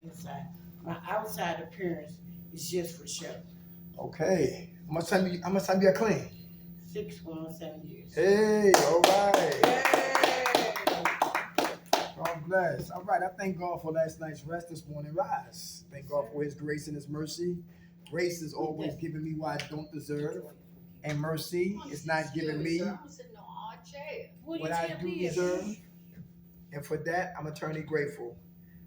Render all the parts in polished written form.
inside. My outside appearance is just for show. Okay. How much time you got clean? 6 going on 7 years. Hey, all right. Hey! God bless. All right. I thank God for last night's rest this morning rise. Thank God for his grace and his mercy. Grace is always giving me what I don't deserve. And mercy is not giving me what I do deserve. And for that, I'm eternally grateful.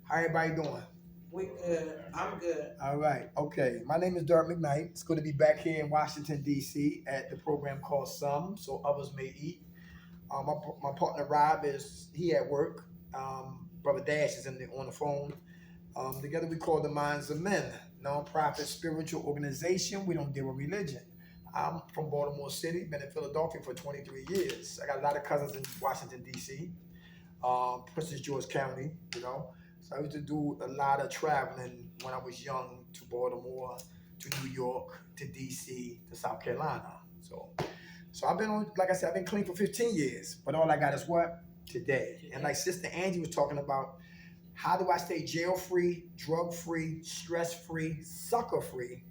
How everybody doing? We good. I'm good. All right. Okay. My name is Dirk McKnight. It's good to be back here in Washington, D.C. at the program called S.O.M.E, so others may eat. My partner Rob he at work. Brother Dash is on the phone. Together we call the Minds of Men, nonprofit spiritual organization. We don't deal with religion. I'm from Baltimore City, been in Philadelphia for 23 years. I got a lot of cousins in Washington, D.C., Prince George County, So I used to do a lot of traveling when I was young to Baltimore, to New York, to D.C., to South Carolina. So I've been on, like I said, I've been clean for 15 years, but all I got is what? Today. And like Sister Angie was talking about, how do I stay jail-free, drug-free, stress-free, sucker-free?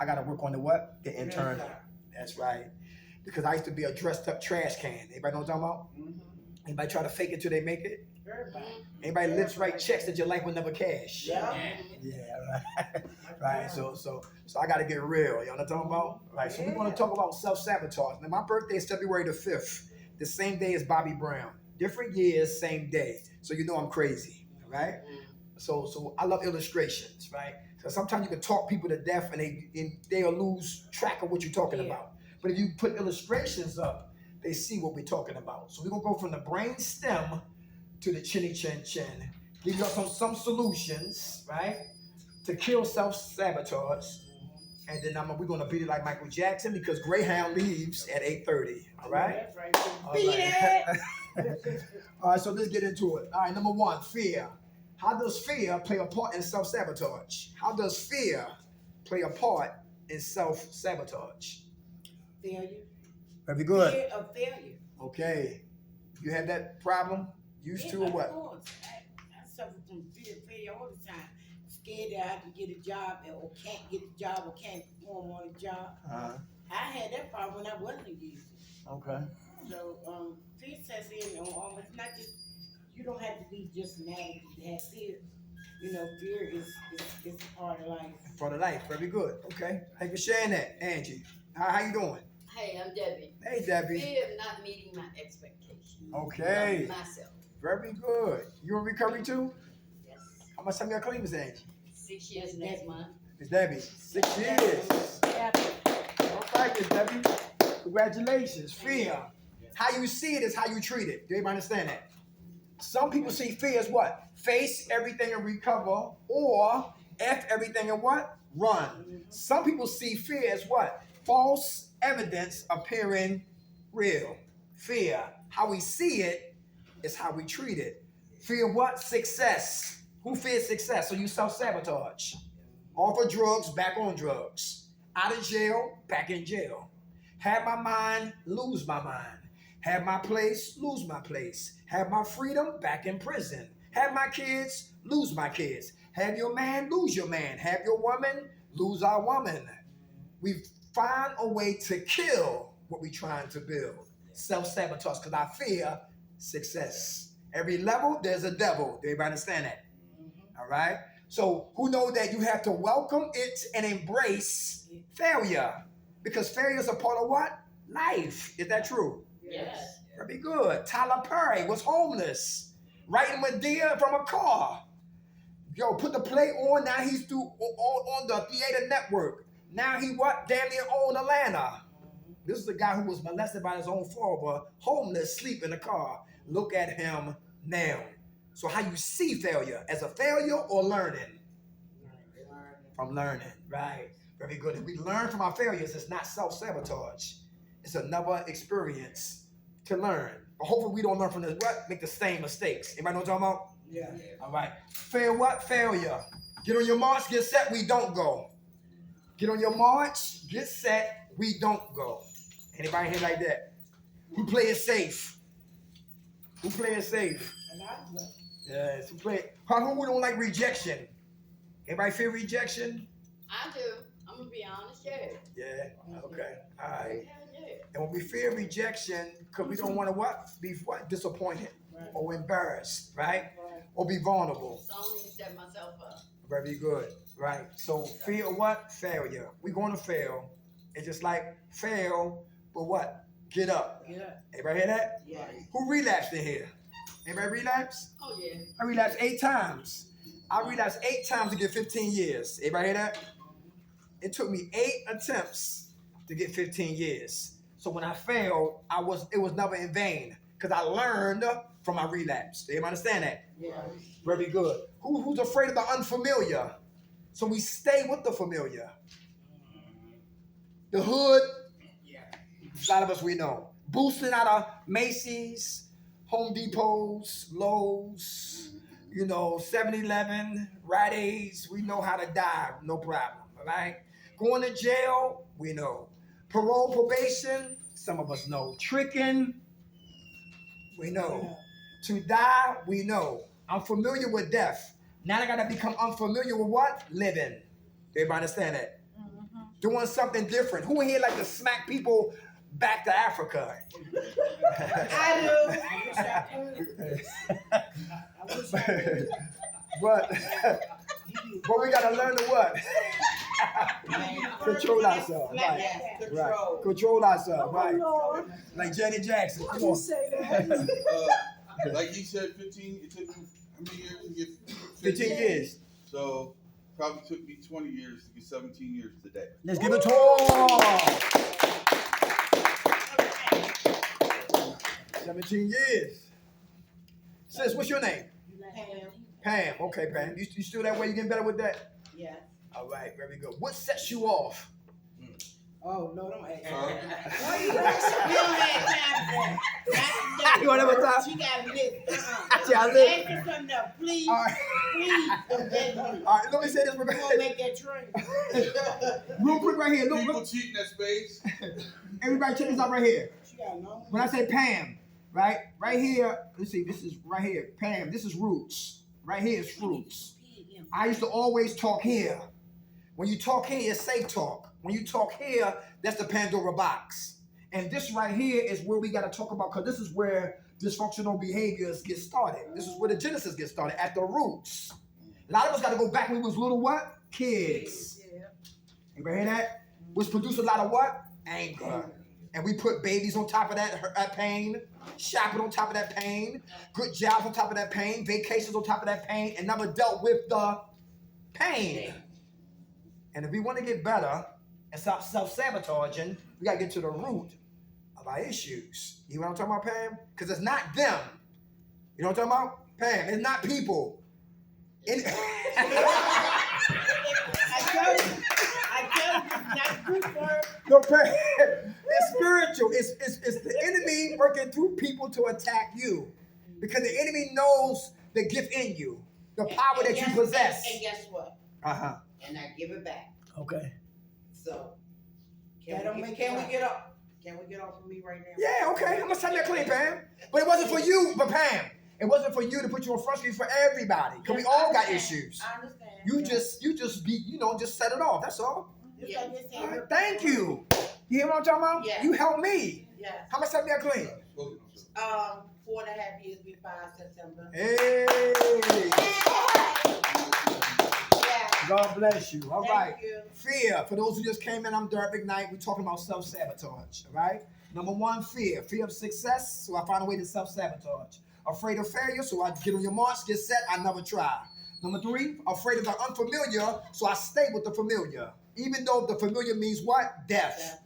I got to work on the what? The internal. That's right. Because I used to be a dressed-up trash can. Anybody know what I'm talking about? Mm-hmm. Anybody try to fake it till they make it? Everybody. Anybody lips write checks that your life will never cash? Yeah. Yeah, right. Right. So I got to get real. You know what I'm talking about? Right. So we're going to talk about self-sabotage. Now, my birthday is February the 5th, the same day as Bobby Brown. Different years, same day. So you know I'm crazy. Right? So I love illustrations, right? So sometimes you can talk people to death and they'll lose track of what you're talking about. But if you put illustrations up, they see what we're talking about. So we're gonna go from the brain stem to the chinny chin chin. Give you some solutions, right? To kill self-sabotage. And then we're gonna beat it like Michael Jackson because Greyhound leaves at 8:30. All right? That's right. Beat it! All right, so let's get into it. All right, number one, fear. How does fear play a part in self-sabotage? How does fear play a part in self-sabotage? Failure. Very good. Fear of failure. Okay. You have that problem? Used to or what? Of course. I suffer from fear of failure all the time. Scared that I have to get a job or can't get a job or can't perform on a job. Uh-huh. I had that problem when I wasn't using. Okay. So fear sets in on it's not just, you don't have to be just mad to have fear. Fear is part of life. Part of life. Very good. Okay. Thank you for sharing that, Angie. How you doing? Hey, I'm Debbie. Hey, Debbie. Fear of not meeting my expectations. Okay. Of myself. Very good. You in recovery too? Yes. How much time you got clean, Miss Angie? 6 years next month. Miss Debbie, 6 years. All right, Miss Debbie. Congratulations. Fear. How you see it is how you treat it. Do everybody understand that? Some people see fear as what? Face everything and recover, or F everything and what? Run. Some people see fear as what? False evidence appearing real. Fear. How we see it is how we treat it. Fear what? Success. Who fears success? So you self-sabotage. Off of drugs, back on drugs. Out of jail, back in jail. Have my mind, lose my mind. Have my place, lose my place. Have my freedom, back in prison. Have my kids, lose my kids. Have your man, lose your man. Have your woman, lose our woman. We find a way to kill what we're trying to build. Self-sabotage, because I fear success. Every level, there's a devil. Do everybody understand that? All right? So who knows that you have to welcome it and embrace failure? Because failure is a part of what? Life. Is that true? Yes. Very good. Tyler Perry was homeless, writing Medea from a car. Yo, put the play on. Now he's on the theater network. Now he what? Damn near own Atlanta. This is a guy who was molested by his own father, homeless, sleep in the car. Look at him now. So how you see failure? As a failure or learning? From learning, right? Very good. If we learn from our failures, it's not self-sabotage. It's another experience to learn. But hopefully we don't learn from this. What? Make the same mistakes. Anybody know what I'm talking about? Yeah. All right. Fail what? Failure. Get on your march, get set, we don't go. Get on your march, get set, we don't go. Anybody here like that? Who play it safe? Who play it safe? Yes, who play it? Who don't like rejection? Everybody fear rejection? I do. I'm gonna be honest, yeah. Yeah. Okay. All right. Hell yeah. And when we fear rejection, because we don't want to what? Be what? Disappointed or embarrassed, right? Or be vulnerable. So I need to set myself up. Very good, right? So fear what? Failure. We're going to fail. It's just like fail, but what? Get up. Yeah. Everybody hear that? Yeah. Who relapsed in here? Anybody relapse? Oh yeah. I relapsed 8 times. I relapsed 8 times to get 15 years. Everybody hear that? It took me 8 attempts to get 15 years. So when I failed, it was never in vain because I learned from my relapse. Do you understand that? Yeah. Very good. Who's afraid of the unfamiliar? So we stay with the familiar. The hood. Yeah. A lot of us we know. Boosting out of Macy's, Home Depots, Lowe's, 7-Eleven, Rite Aids. We know how to die, no problem. All right. Going to jail, we know. Parole, probation, some of us know. Tricking, we know. Yeah. To die, we know. I'm familiar with death. Now I gotta become unfamiliar with what? Living. Everybody understand that? Mm-hmm. Doing something different. Who in here like to smack people back to Africa? I do. I wish I could. But we gotta learn to what? Control ourselves. Right. Control ourselves. Right. Like Janet Jackson. Come on. Like he said, 15. It took me how many years to get 15 years. So probably took me 20 years to get 17 years today. Let's give it to all. 17 years. Sis, what's your name? Pam. Okay, Pam. You still that way? You getting better with that? Yeah. All right, very good. What sets you off? Oh, no, don't ask. Sorry? We don't have time for that. You want to have a time? She got a list. Ask her something else, please. All right. Please. All right, let me say this real We're going to make that train. Real quick right here. People Look. cheating at space. Everybody check this out right here. She got a long When I say Pam, right here, let's see, this is right here. Pam, this is roots. Right here is fruits. I used to always talk here. When you talk here, it's safe talk. When you talk here, that's the Pandora box. And this right here is where we got to talk about, because this is where dysfunctional behaviors get started. This is where the genesis gets started, at the roots. A lot of us got to go back when we was little what? Kids. You ever hear that? Which produced a lot of what? Anger. And we put babies on top of that pain, shopping on top of that pain, good jobs on top of that pain, vacations on top of that pain, and never dealt with the pain. And if we want to get better and stop self-sabotaging, we got to get to the root of our issues. You know what I'm talking about, Pam? Because it's not them. You know what I'm talking about? Pam, it's not people. I tell you, it's not good word. No, Pam, it's spiritual. It's the enemy working through people to attack you. Because the enemy knows the gift in you, the power that you possess. And guess what? Uh-huh. And I give it back. Okay. So, can we get up? Can we get off of me right now? Yeah, okay. I'm gonna set that clean, Pam. But it wasn't for you, but Pam. It wasn't for you to put you on front street for everybody. Because we all got issues. I understand. You just set it off. That's all. Yeah. All right, thank you. You hear what I'm talking about? Yeah. You helped me. Yeah. How much time you got clean? 4.5 years be 5 September. Hey. Yeah. God bless you. All right. Thank you. Fear. For those who just came in, I'm Derek McKnight. We're talking about self-sabotage. All right. Number 1, fear. Fear of success. So I find a way to self-sabotage. Afraid of failure. So I get on your march, get set. I never try. Number 3, afraid of the unfamiliar. So I stay with the familiar. Even though the familiar means what? Death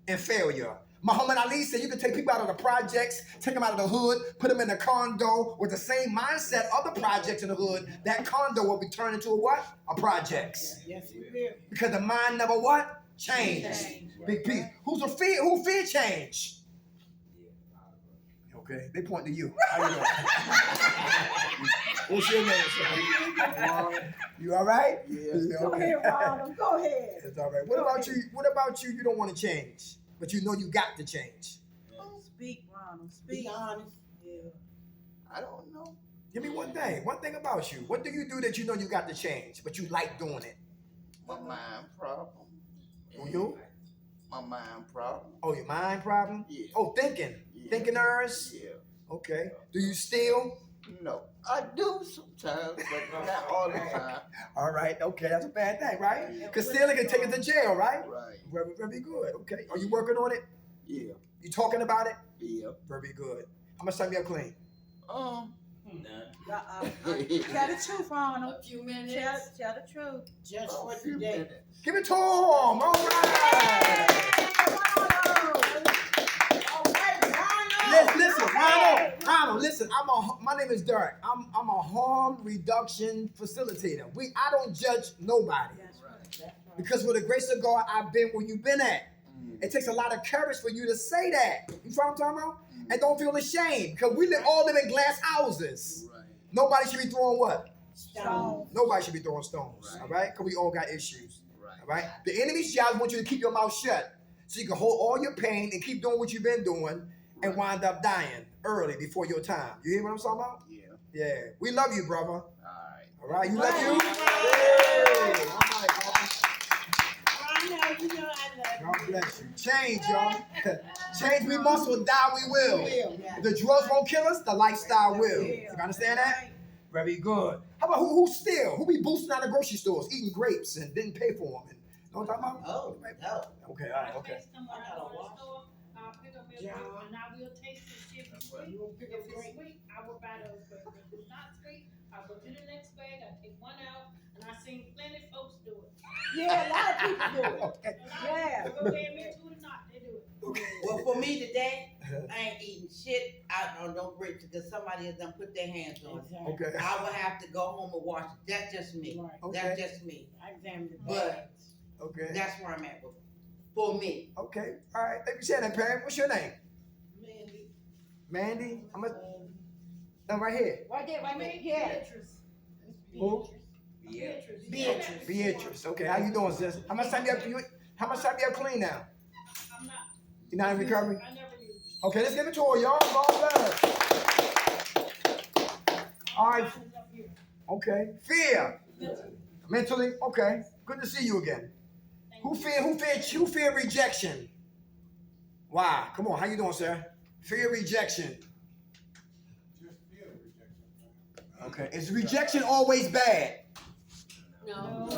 and failure. Muhammad Ali said you can take people out of the projects, take them out of the hood, put them in a condo with the same mindset of the projects in the hood. That condo will be turned into a what? A projects. Yes, it will. Because the mind never what? Change. Big P. Who fear change? Okay, they point to you. How you doing? What's your name, son? You all right? Yeah. Go ahead, Ronald. Go ahead. It's all right. What about you? What about you? You don't want to change, but you know you got to change. Speak, Ronald. Be Speak. honest. Yeah. I don't know. Give me one thing about you. What do you do that you know you got to change, but you like doing it? My mind problem. Who you? My mind problem. Oh, your mind problem? Yeah. Oh, thinking. Yeah. Thinking errors? Yeah. Okay. Do you steal? No, I do sometimes, but not all the time. All right. Okay, that's a bad thing, right? Because stealing can take you to jail, right? Right. Very, very good. Okay. Are you working on it? Yeah. You talking about it? Yeah. Very good. How much time you have clean? Tell the truth, Ronald. A few minutes. Tell the truth. Just A for few today. minutes. Give it to him. All right. Listen, Ronald, listen. My name is Derek. I'm a harm reduction facilitator. I don't judge nobody. Because with the grace of God, I've been where you've been at. It takes a lot of courage for you to say that. You know what I'm talking about? And don't feel ashamed. Because we all live in glass houses. Right. Nobody should be throwing what? Stone. Nobody should be throwing stones. Right. All right? Because we all got issues. Right. All right? The enemy's job wants you to keep your mouth shut. So you can hold all your pain and keep doing what you've been doing and wind up dying early before your time. You hear what I'm talking about? Yeah. Yeah. We love you, brother. All right. All right? You love you? Right. All right, brother. I know, you know I love God bless you. Change, y'all. Change we must or die we will. Yeah. If the drugs won't kill us, the lifestyle will. You understand that? Very good. How about who steal? Who be boosting out of grocery stores, eating grapes and didn't pay for them? You know what I'm talking about? Oh, no. Okay, all right, okay. I'll pick up your burger and I will taste the shit if it's sweet. If it's sweet, I will buy those burgers. If it's not sweet, I'll go to the next bag, I take one out, and I've seen plenty of folks do it. Yeah, a lot of people do it. Okay. Yeah. Whether they admit to it or not, they do it. Well, for me today, I ain't eating shit out on no grapes because somebody has done put their hands on it. Okay. I will have to go home and wash it. That's just me. Okay. That's just me. I examined the But Okay. that's where I'm at. For me. Okay. All right. Thank you, Shannon, Perry. What's your name? Mandy. Mandy? I'm right here. Right there, right there. Yeah. Beatrice. Who? Beatrice. Beatrice. Okay. How you doing, sis? How much time you have clean now? I'm not. You're not in recovery? I never use. Okay, let's give it to her, y'all. God bless. All right. Mine is up here. Okay. Fear. Mentally. Okay. Good to see you again. Who fear rejection? Why? Come on. How you doing, sir? Fear rejection. Okay. Is rejection always bad? No,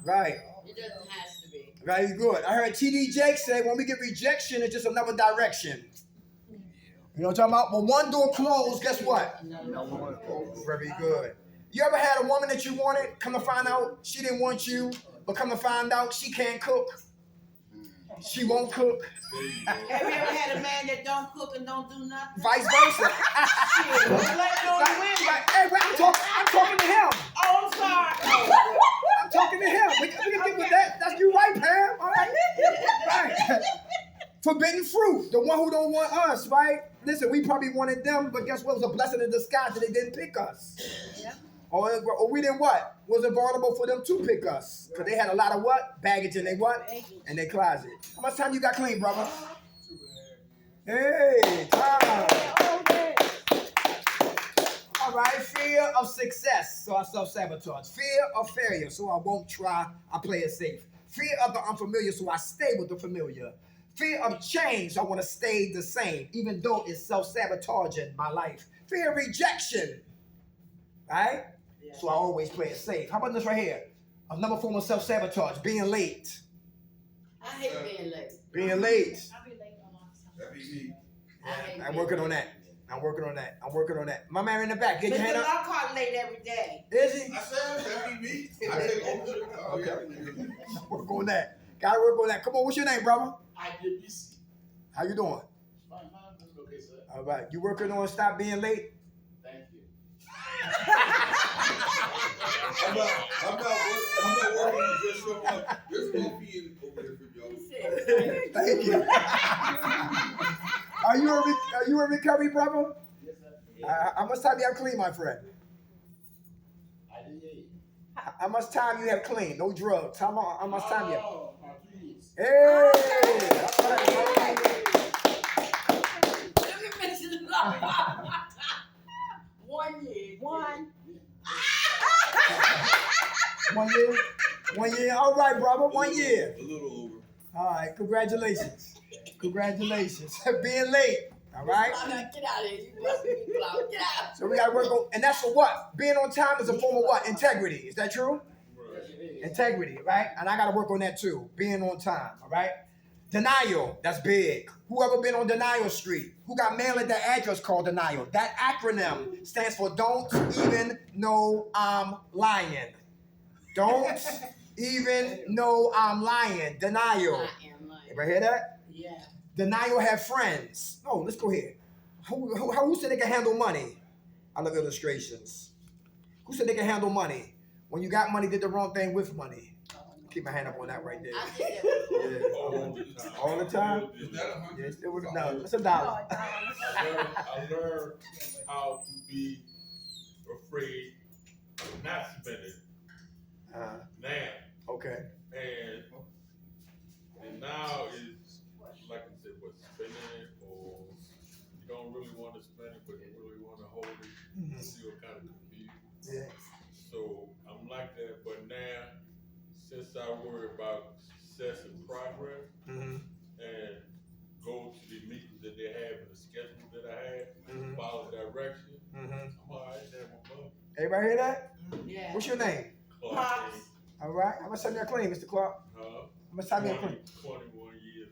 Right. it doesn't have to be. Very good. I heard T.D. Jakes say when we get rejection, it's just another direction. You know what I'm talking about? When one door closed, guess what? Very good. You ever had a woman that you wanted, come to find out she didn't want you, but come to find out she can't cook? She won't cook. Have you ever had a man that don't cook and don't do nothing? Vice versa. Shit, reflect on the women. Hey, I'm talking to him. Oh, I'm sorry. I'm talking to him. We can get with that. That's you right, Pam. All right. Right. Forbidden fruit. The one who don't want us, right? Listen, we probably wanted them, but guess what? It was a blessing in disguise that they didn't pick us. Yeah. Or we didn't what? Wasn't vulnerable for them to pick us. Because they had a lot of what? Baggage in their what? In their closet. How much time you got clean, brother? 2.5 years. Hey, time. All right, fear of success, so I self-sabotage. Fear of failure, so I won't try, I play it safe. Fear of the unfamiliar, so I stay with the familiar. Fear of change, so I want to stay the same, even though it's self-sabotaging my life. Fear of rejection, right? Yeah. So I always play it safe. How about this right here? Another form of self-sabotage, being late. I hate being late. Being late. I'll be late on my side. That be me. I'm working on that. I'm working on that. My man in the back, get your hand up. I call late every day. Is he? I said that be me. I take ownership. Oh, yeah. Work on that. Gotta work on that. Come on, what's your name, brother? I get busy. How you doing? Fine. Okay, sir. All right. You working on stop being late? Thank you. I'm not working to just show up. There's coffee over there for y'all. Thank you. Are you a recovery brother? Yes, sir. How much time you have clean, my friend? I didn't hear you. How much time you have clean? No drugs. How much time you have? About 3 years. Hey! All right. Let me mention it. 1 year. 1 year? 1 year? All right, brother, 1 year. A little over. All right, congratulations. Congratulations. Being late, all right? Get out of here. You must be clown. Get out. So we got to work on, and that's for what? Being on time is a form of what? Integrity. Is that true? Integrity, right? And I got to work on that too. Being on time, all right? Denial, that's big. Whoever been on Denial Street? Who got mail at that address called Denial? That acronym stands for Don't Even Know I'm Lying. Don't even know I'm lying. Denial. I am lying. Everybody hear that? Yeah. Denial have friends. Oh, let's go here. Who said they can handle money? I love illustrations. Who said they can handle money? When you got money, did the wrong thing with money. Keep my hand up on that right there. I did that. Yeah. All the time? Is that $100? Yes, it was, no, it's $1. I learned how to be afraid of not spending now. Okay. And now is like I said, what spending or you don't really want to spend it, but you really want to hold it. Mhm. You feel kind of confused. Yeah. So I'm like that, but now since I worry about success and progress Mm-hmm. and go to the meetings that they have and the schedule that I have, Mhm. follow direction, Mm-hmm. I'm alright there with money. Everybody hear that? Yeah. What's your name? Clark, All right. How much time you clean, Mr. Clark? How much time you clean? 21 years.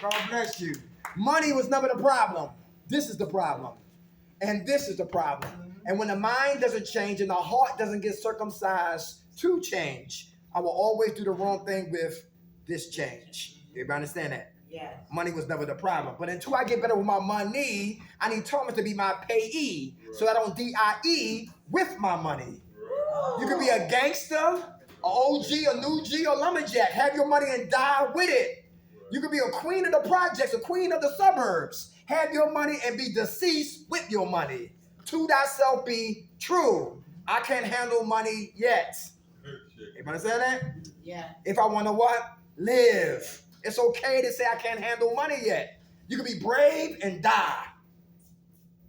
God bless you. Money was never the problem. This is the problem. And this is the problem. And when the mind doesn't change and the heart doesn't get circumcised to change, I will always do the wrong thing with this change. Everybody understand that? Yeah. Money was never the problem. But until I get better with my money, I need Thomas to be my payee so I don't DIE with my money. You could be a gangster, a OG, a new G, or lumberjack. Have your money and die with it. You could be a queen of the projects, a queen of the suburbs. Have your money and be deceased with your money. To thyself be true. I can't handle money yet. You understand that? Yeah. If I want to what? Live. It's okay to say I can't handle money yet. You can be brave and die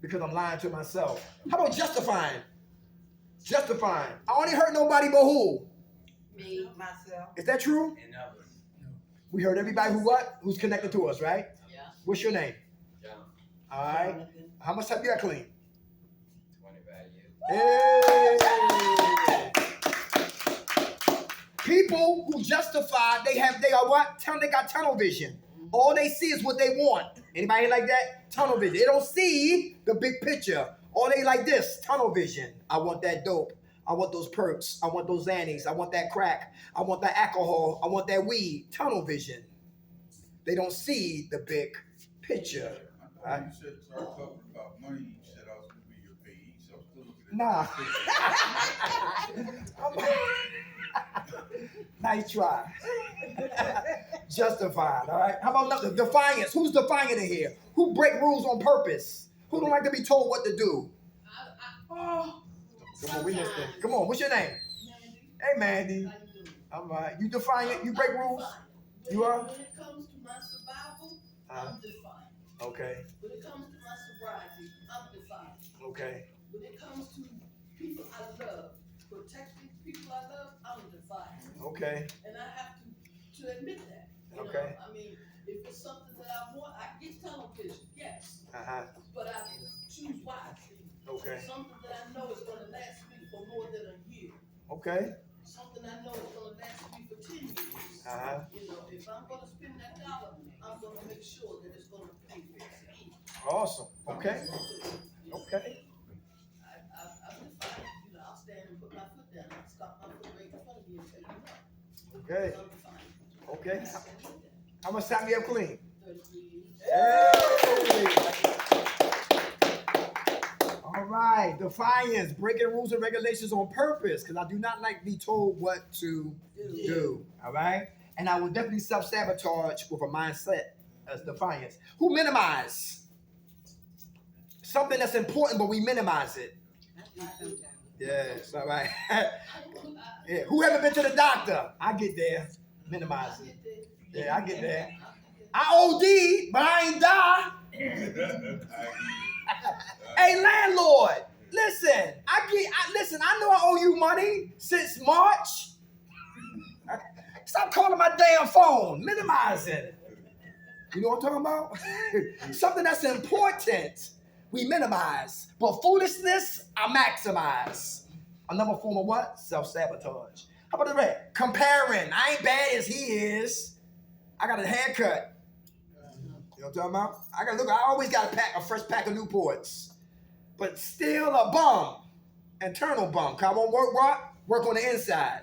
because I'm lying to myself. How about justifying? Justifying. I only hurt nobody but who? Me. Myself. Is that true? And others. We heard everybody who what? Who's connected to us, right? Yeah. What's your name? John, All right. How much time you got clean? 25 years. Hey. People who justify, they are what? They got tunnel vision. All they see is what they want. Anybody like that? Tunnel vision. They don't see the big picture. All they like this, tunnel vision. I want that dope. I want those perks. I want those Xannies. I want that crack. I want that alcohol. I want that weed. Tunnel vision. They don't see the big picture. I thought you said start talking about money. You said I was going to be your payee, so I'm still looking at Nice try. Justified, all right? How about nothing? Defiance. Who's defiant in here? Who break rules on purpose? Who don't like to be told what to do? Come on, we listening. Come on, what's your name? Hey, Mandy. All right. You defiant? You break rules? You are? When it comes to my survival, I'm defiant. Okay. When it comes to my sobriety, I'm defiant. Okay. When it comes to people I love, protecting people I love, I'm defiant. Okay. And I have to admit that. You Okay. know, I mean, if it's something that I want, I get tunnel vision, yes. Uh-huh. But I choose wisely. Okay. Something that I know is gonna last me for more than a year. Okay. Something I know is gonna last me for 10 years. Uh-huh. You know, if I'm gonna spend that dollar, I'm gonna make sure that it's gonna pay for itself. Awesome. Okay. Okay. I'm defiant, you know, I'll stand and put my foot down, I'll stop my foot right in front of you and tell you no. Okay. I'm defiant. Okay. I stand with that. How much time you have clean? 33 years. Hey! All right, defiance, breaking rules and regulations on purpose, because I do not like to be told what to do. All right, and I will definitely self-sabotage with a mindset as defiance. Who minimize something that's important, but we minimize it? Yes, all right. Yeah. Who haven't been to the doctor? I get there, minimize it. Yeah, I get there. I OD, but I ain't die. Hey, landlord, Listen, listen, I know I owe you money since March. Stop calling my damn phone. Minimize it. You know what I'm talking about? Something that's important, we minimize. But foolishness, I maximize. Another form of what? Self-sabotage. How about the red? Comparing. I ain't bad as he is. I got a haircut. You know what I'm talking about? I always got a fresh pack of Newports. But still a bum. Internal bum. Cause I won't work what? Work on the inside.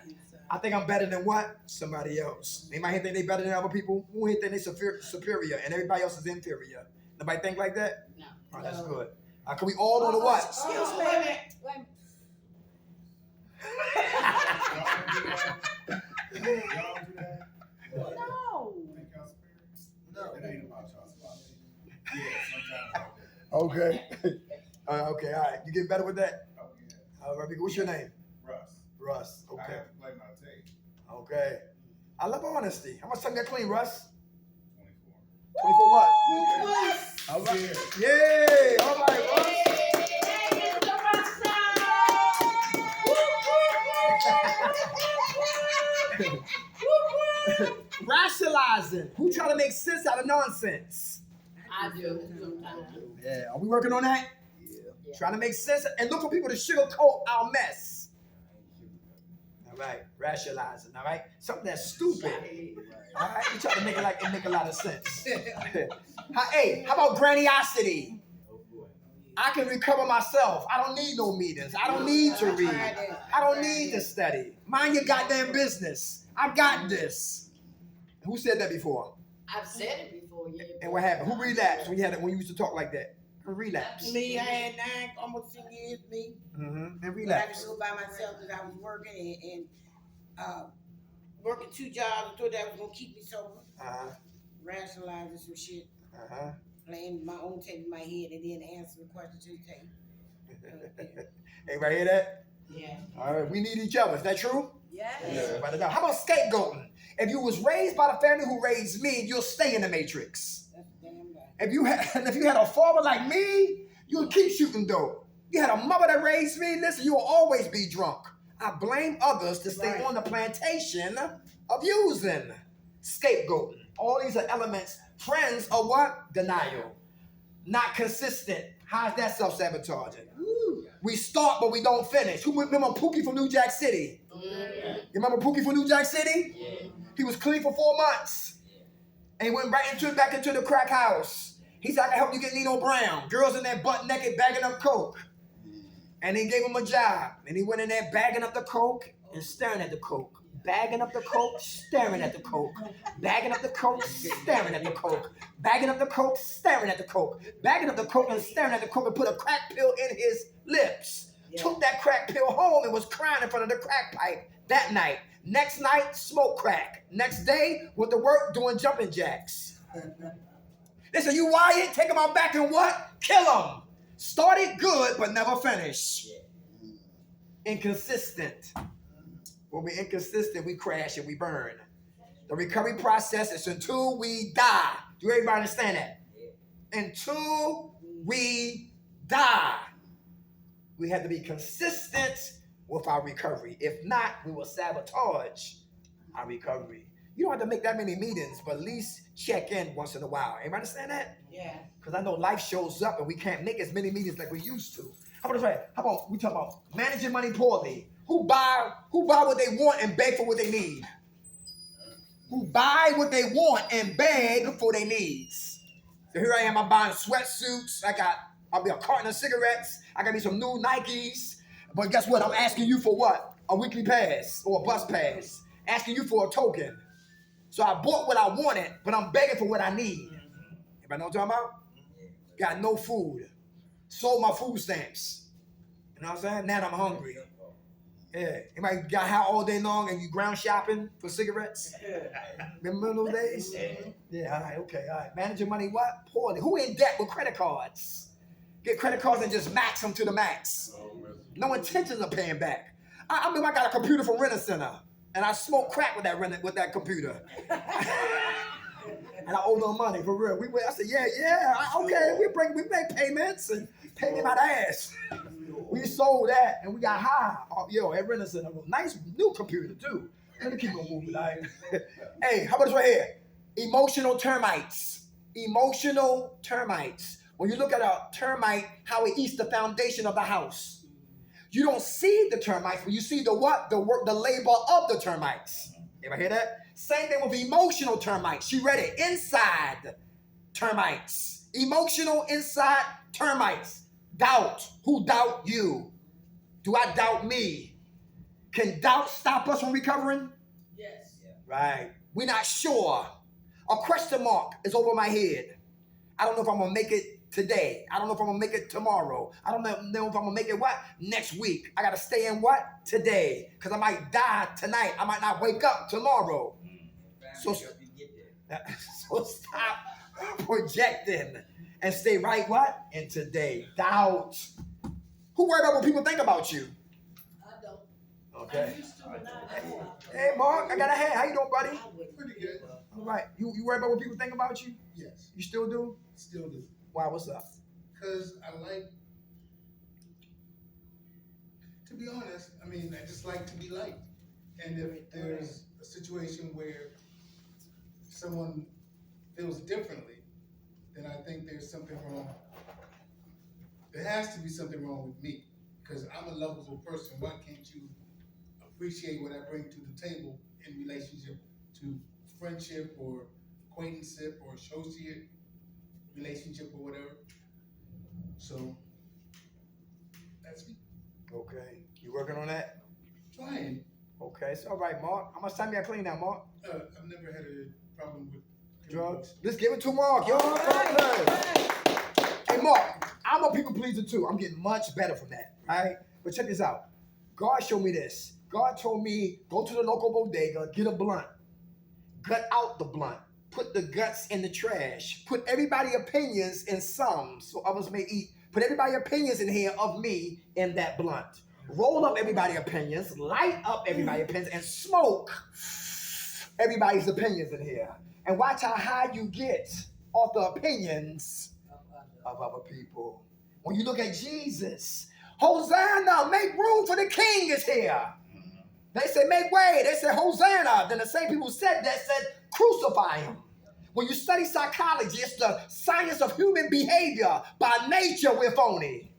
I think I'm better than what? Somebody else. They might think they better than other people. Who think they superior and everybody else is inferior? Nobody think like that? No. Oh, that's good. Can we all know the what? Excuse me. Wait. No. No, it ain't about y'all spot. Yeah, sometimes. Okay. Okay, all right. You getting better with that? Oh, yeah. All right, what's your name? Russ. Russ. I Okay. have to play my tape. Okay. I love honesty. How much time you got clean, Russ? 24. 24 what? Yes. All right. Yay! All right, Russ. Rationalizing. Who try to make sense out of nonsense? I do sometimes. Yeah. Are we working on that? Yeah. Trying to make sense and look for people to sugarcoat our mess. All right. Rationalizing. All right. Something that's stupid. All right. You try to make it make a lot of sense. Hey, how about grandiosity? I can recover myself. I don't need no meetings. I don't need to read. I don't need to study. Mind your goddamn business. I got this. Who said that before? I've said it before, yeah. And what happened? Who relapsed when you used to talk like that? Who relapsed? Me, I had almost 10 years, me. Mm-hmm. And But I relapsed. could go by myself because I was working and working 2 jobs and thought that was going to keep me sober. Uh-huh. Rationalizing some shit. Uh-huh. Playing my own tape in my head and then answering the question to the tape. Everybody hear that? Yeah. All right, we need each other. Is that true? Yes. Everybody know. How about scapegoating? If you was raised by the family who raised me, you'll stay in the matrix. That's damn right. If you had a father like me, you'll keep shooting dope. You had a mother that raised me, listen, you'll always be drunk. I blame others to stay on the plantation of using. Scapegoating. All these are elements. Friends are what? Denial. Not consistent. How's that self-sabotaging? We start, but we don't finish. Who remember Pookie from New Jack City? Yeah. You remember Pookie from New Jack City? Yeah. He was clean for 4 months. And he went back into the crack house. He said, I can help you get Nino Brown. Girls in there butt naked bagging up coke. And he gave him a job. And he went in there bagging up the coke and staring at the coke. Bagging up the coke, staring at the coke. Bagging up the coke, staring at the coke. Bagging up the coke, staring at the coke. Bagging up the coke and staring at the coke and put a crack pill in his lips. Yeah. Took that crack pill home and was crying in front of the crack pipe that night. Next night, smoke crack. Next day, went to work doing jumping jacks. Listen, you Wyatt, take him out back and what? Kill him. Started good, but never finished. Inconsistent. When we're inconsistent, we crash and we burn. The recovery process is until we die. Do everybody understand that? Until we die. We have to be consistent with our recovery. If not, we will sabotage our recovery. You don't have to make that many meetings, but at least check in once in a while. Everybody understand that? Yeah. Because I know life shows up and we can't make as many meetings like we used to. How about this, right? How about we talk about managing money poorly? Who buy what they want and beg for what they need? Who buy what they want and beg for their needs? So here I am, I'm buying sweatsuits. I'll be a carton of cigarettes. I got me some new Nikes. But guess what? I'm asking you for what? A weekly pass or a bus pass. Asking you for a token. So I bought what I wanted, but I'm begging for what I need. Everybody know what I'm talking about? Got no food. Sold my food stamps. You know what I'm saying? Now I'm hungry. Yeah. Anybody got high all day long and you ground shopping for cigarettes? Remember those days? Yeah, all right, okay, all right. Managing money what? Poorly. Who in debt with credit cards? Get credit cards and just max them to the max. No intentions of paying back. I mean, I got a computer from Rent-A-Center, and I smoke crack with that computer. And I owed them money, for real. I said, okay, we make payments and pay me my ass. We sold that and we got high. At Renaissance, a nice new computer too. Let me keep on moving. Right? Hey, how about this right here? Emotional termites. Emotional termites. When you look at a termite, how it eats the foundation of the house. You don't see the termites, but you see the what? The work, the labor of the termites. Ever hear that? Same thing with emotional termites. She read it. Inside termites. Emotional inside termites. Doubt. Who doubt you? Do I doubt me? Can doubt stop us from recovering? Yes. Right. We're not sure. A question mark is over my head. I don't know if I'm going to make it today. I don't know if I'm going to make it tomorrow. I don't know if I'm going to make it what? Next week. I got to stay in what? Today. Because I might die tonight. I might not wake up tomorrow. So stop projecting and stay right what? In today. Doubt. Who worried about what people think about you? I don't. Okay. I used to, but now I don't. Hey, Mark, I got a hand. How you doing, buddy? Pretty good. All right. You worried about what people think about you? Yes, You still do? still do. Why? What's up? Because I like, to be honest, I just like to be liked. And if there's a situation where someone feels differently, then I think there's something wrong. There has to be something wrong with me, because I'm a lovable person. Why can't you appreciate what I bring to the table in relationship to friendship or acquaintanceship or associate relationship or whatever? So that's me. Okay. You working on that? Trying. Okay. It's all right, Mark. How much time you got clean now, Mark? I've never had a problem with Drugs. Let's give it to Mark. Yo, Hey, Mark, I'm a people pleaser too. I'm getting much better from that, right? But check this out. God showed me this. God told me, go to the local bodega, get a blunt, gut out the blunt, put the guts in the trash, put everybody's opinions in some so others may eat. Put everybody's opinions in here of me in that blunt. Roll up everybody's opinions, light up everybody's opinions, and smoke everybody's opinions in here. And watch how high you get off the opinions of other people. When you look at Jesus, Hosanna, make room for the king is here. They said, make way. They said, Hosanna. Then the same people said that said, crucify him. When you study psychology, it's the science of human behavior. By nature, we're phony.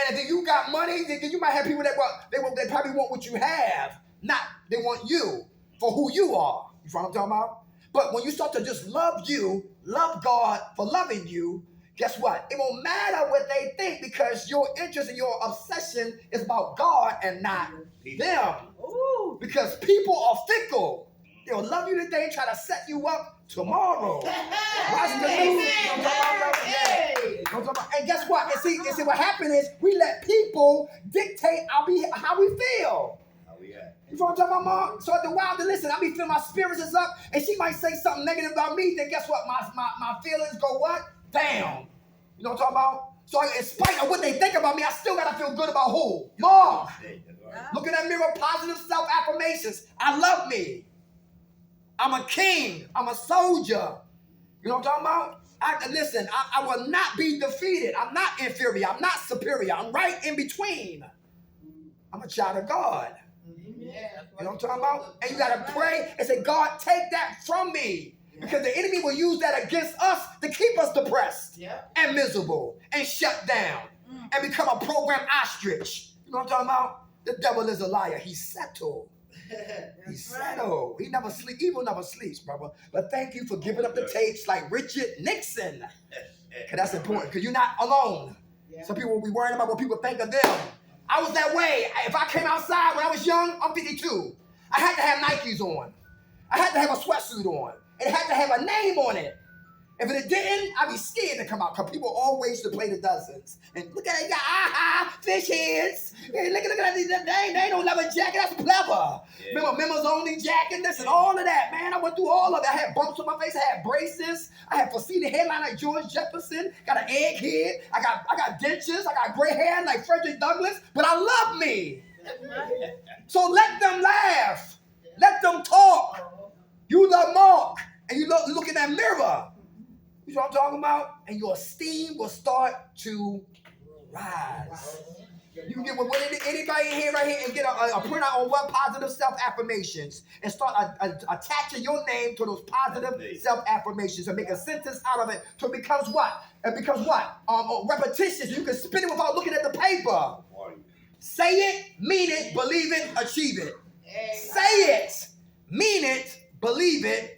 And if you got money, then you might have people that they probably want what you have. Not, they want you for who you are. You know what I'm talking about? But when you start to just love you, love God for loving you, guess what? It won't matter what they think, because your interest and your obsession is about God and not them. Ooh. Because people are fickle. They'll love you today and try to set you up tomorrow. Watch the news. And guess what? And see what happened is we let people dictate how we feel. You know what I'm talking about, Mom? So at the while to listen, I be feeling my spirits is up, and she might say something negative about me, then guess what? My feelings go what? Down. You know what I'm talking about? So in spite of what they think about me, I still gotta feel good about who? Mom. Look in that mirror, positive self-affirmations. I love me. I'm a king. I'm a soldier. You know what I'm talking about? Listen, I will not be defeated. I'm not inferior. I'm not superior. I'm right in between. I'm a child of God. You know what I'm talking about? And you gotta pray and say, God, take that from me. Because the enemy will use that against us to keep us depressed and miserable and shut down and become a program ostrich. You know what I'm talking about? The devil is a liar. He's settled. He's settled. He never sleeps. Evil never sleeps, brother. But thank you for giving up the tapes like Richard Nixon. Because that's important. Because you're not alone. Some people will be worrying about what people think of them. I was that way. If I came outside when I was young, I'm 52. I had to have Nikes on. I had to have a sweatsuit on. It had to have a name on it. If it didn't, I'd be scared to come out, because people always to play the dozens. And look at it, fish heads. Hey, look at that. They ain't no leather jacket. That's clever. Remember members only jacket, this and all of that, man. I went through all of it. I had bumps on my face. I had braces. I had faceta hairline like George Jefferson. Got an egg head. I got dentures. I got gray hair like Frederick Douglass. But I love me. So let them laugh. Let them talk. You love Mark. and you look in that mirror. You know what I'm talking about? And your esteem will start to rise. You can get with anybody in here right here and get a printout on what positive self-affirmations and start attaching your name to those positive self-affirmations and make a sentence out of it so it becomes what? It becomes what? Repetitious. You can spin it without looking at the paper. Say it, mean it, believe it, achieve it. Say it, mean it, believe it,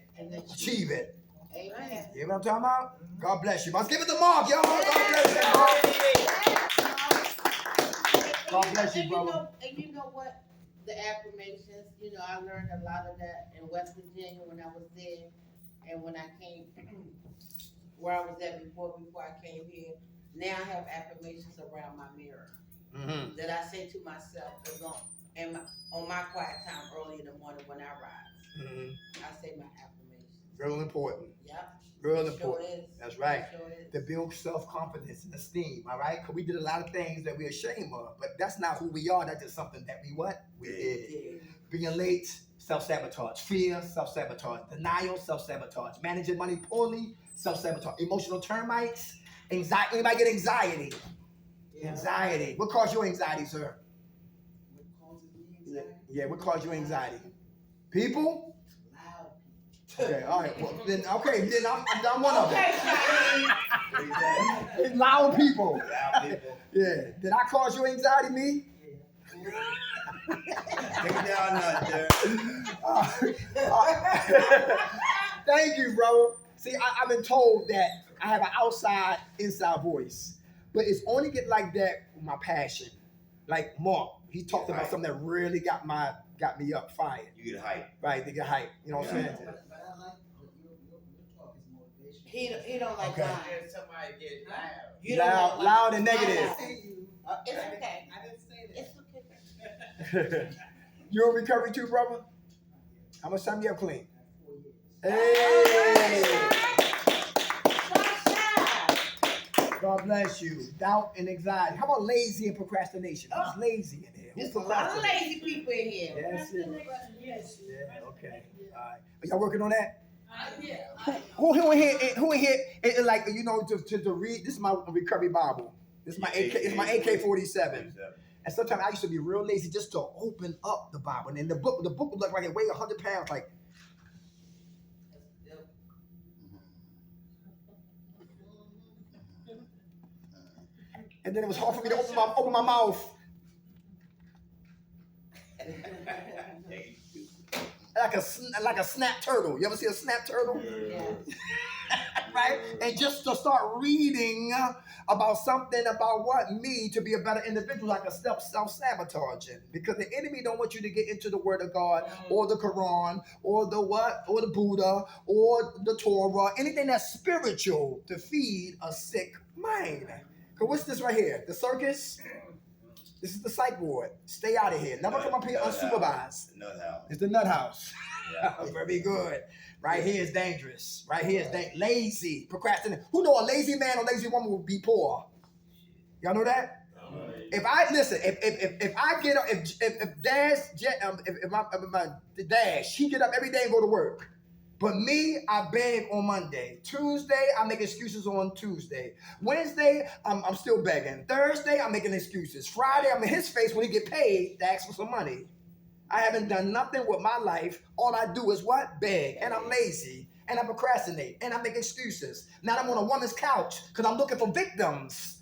achieve it. Amen. You know what I'm talking about? God bless you. Let's give it to Mark, y'all. God bless you, Mark. God bless you, brother. And you know what? The affirmations, I learned a lot of that in West Virginia when I was there, and when I came where I was at before I came here. Now I have affirmations around my mirror that I say to myself on my quiet time early in the morning when I rise. I say my affirmations. Real important. Yep. Real It important. Sure is. That's right. Sure is. To build self-confidence and esteem, all right? Because we did a lot of things that we're ashamed of, but that's not who we are. That's just something that we did. Being late, self-sabotage. Fear, self-sabotage. Denial, self-sabotage. Managing money poorly, self-sabotage. Emotional termites, anxiety. Anybody get anxiety? Yeah. Anxiety. What caused your anxiety, sir? What causes me anxiety? Yeah, what caused your anxiety? People? Okay, all right. Well, then I'm one of them. Loud people. Yeah. Did I cause you anxiety, me? Take it down there. Thank you, bro. See, I've been told that I have an outside, inside voice, but it's only get like that with my passion. Like Mark, he talked about something that really got me up, fired. You get hype. Right, they get hype. You know what I'm saying? He don't like Okay. somebody get loud. Loud and negative. It's okay. I didn't say that. It's okay. You in recovery too, brother? How much time you have clean? Hey! God bless you. Doubt and anxiety. How about lazy and procrastination? Who's lazy in here? There's a lot of lazy people in here. Yes, Yes. yeah, okay. All right. Are y'all working on that? Yeah. Who in here, like, to read, this is my recovery Bible. This is my AK-47. And sometimes I used to be real lazy just to open up the Bible. And the book would look like it weighed 100 pounds, like. And then it was hard for me to open my mouth. Like a snap turtle. You ever see a snap turtle? Yeah. Right? And just to start reading about something about me to be a better individual, like a self-sabotaging. Because the enemy don't want you to get into the Word of God or the Quran or the Buddha or the Torah, anything that's spiritual to feed a sick mind. Because what's this right here? The circus? This is the psych ward. Stay out of here. Never come up here unsupervised. Nut house. It's the nut house. Yeah. Very good. Right here is dangerous. Right here is lazy, procrastinating. Who know a lazy man or lazy woman will be poor? Y'all know that? If I get up, if my Dash, he get up every day and go to work. But me, I beg on Monday. Tuesday, I make excuses on Tuesday. Wednesday, I'm still begging. Thursday, I'm making excuses. Friday, I'm in his face when he get paid to ask for some money. I haven't done nothing with my life. All I do is what? Beg. And I'm lazy. And I procrastinate. And I make excuses. Now I'm on a woman's couch because I'm looking for victims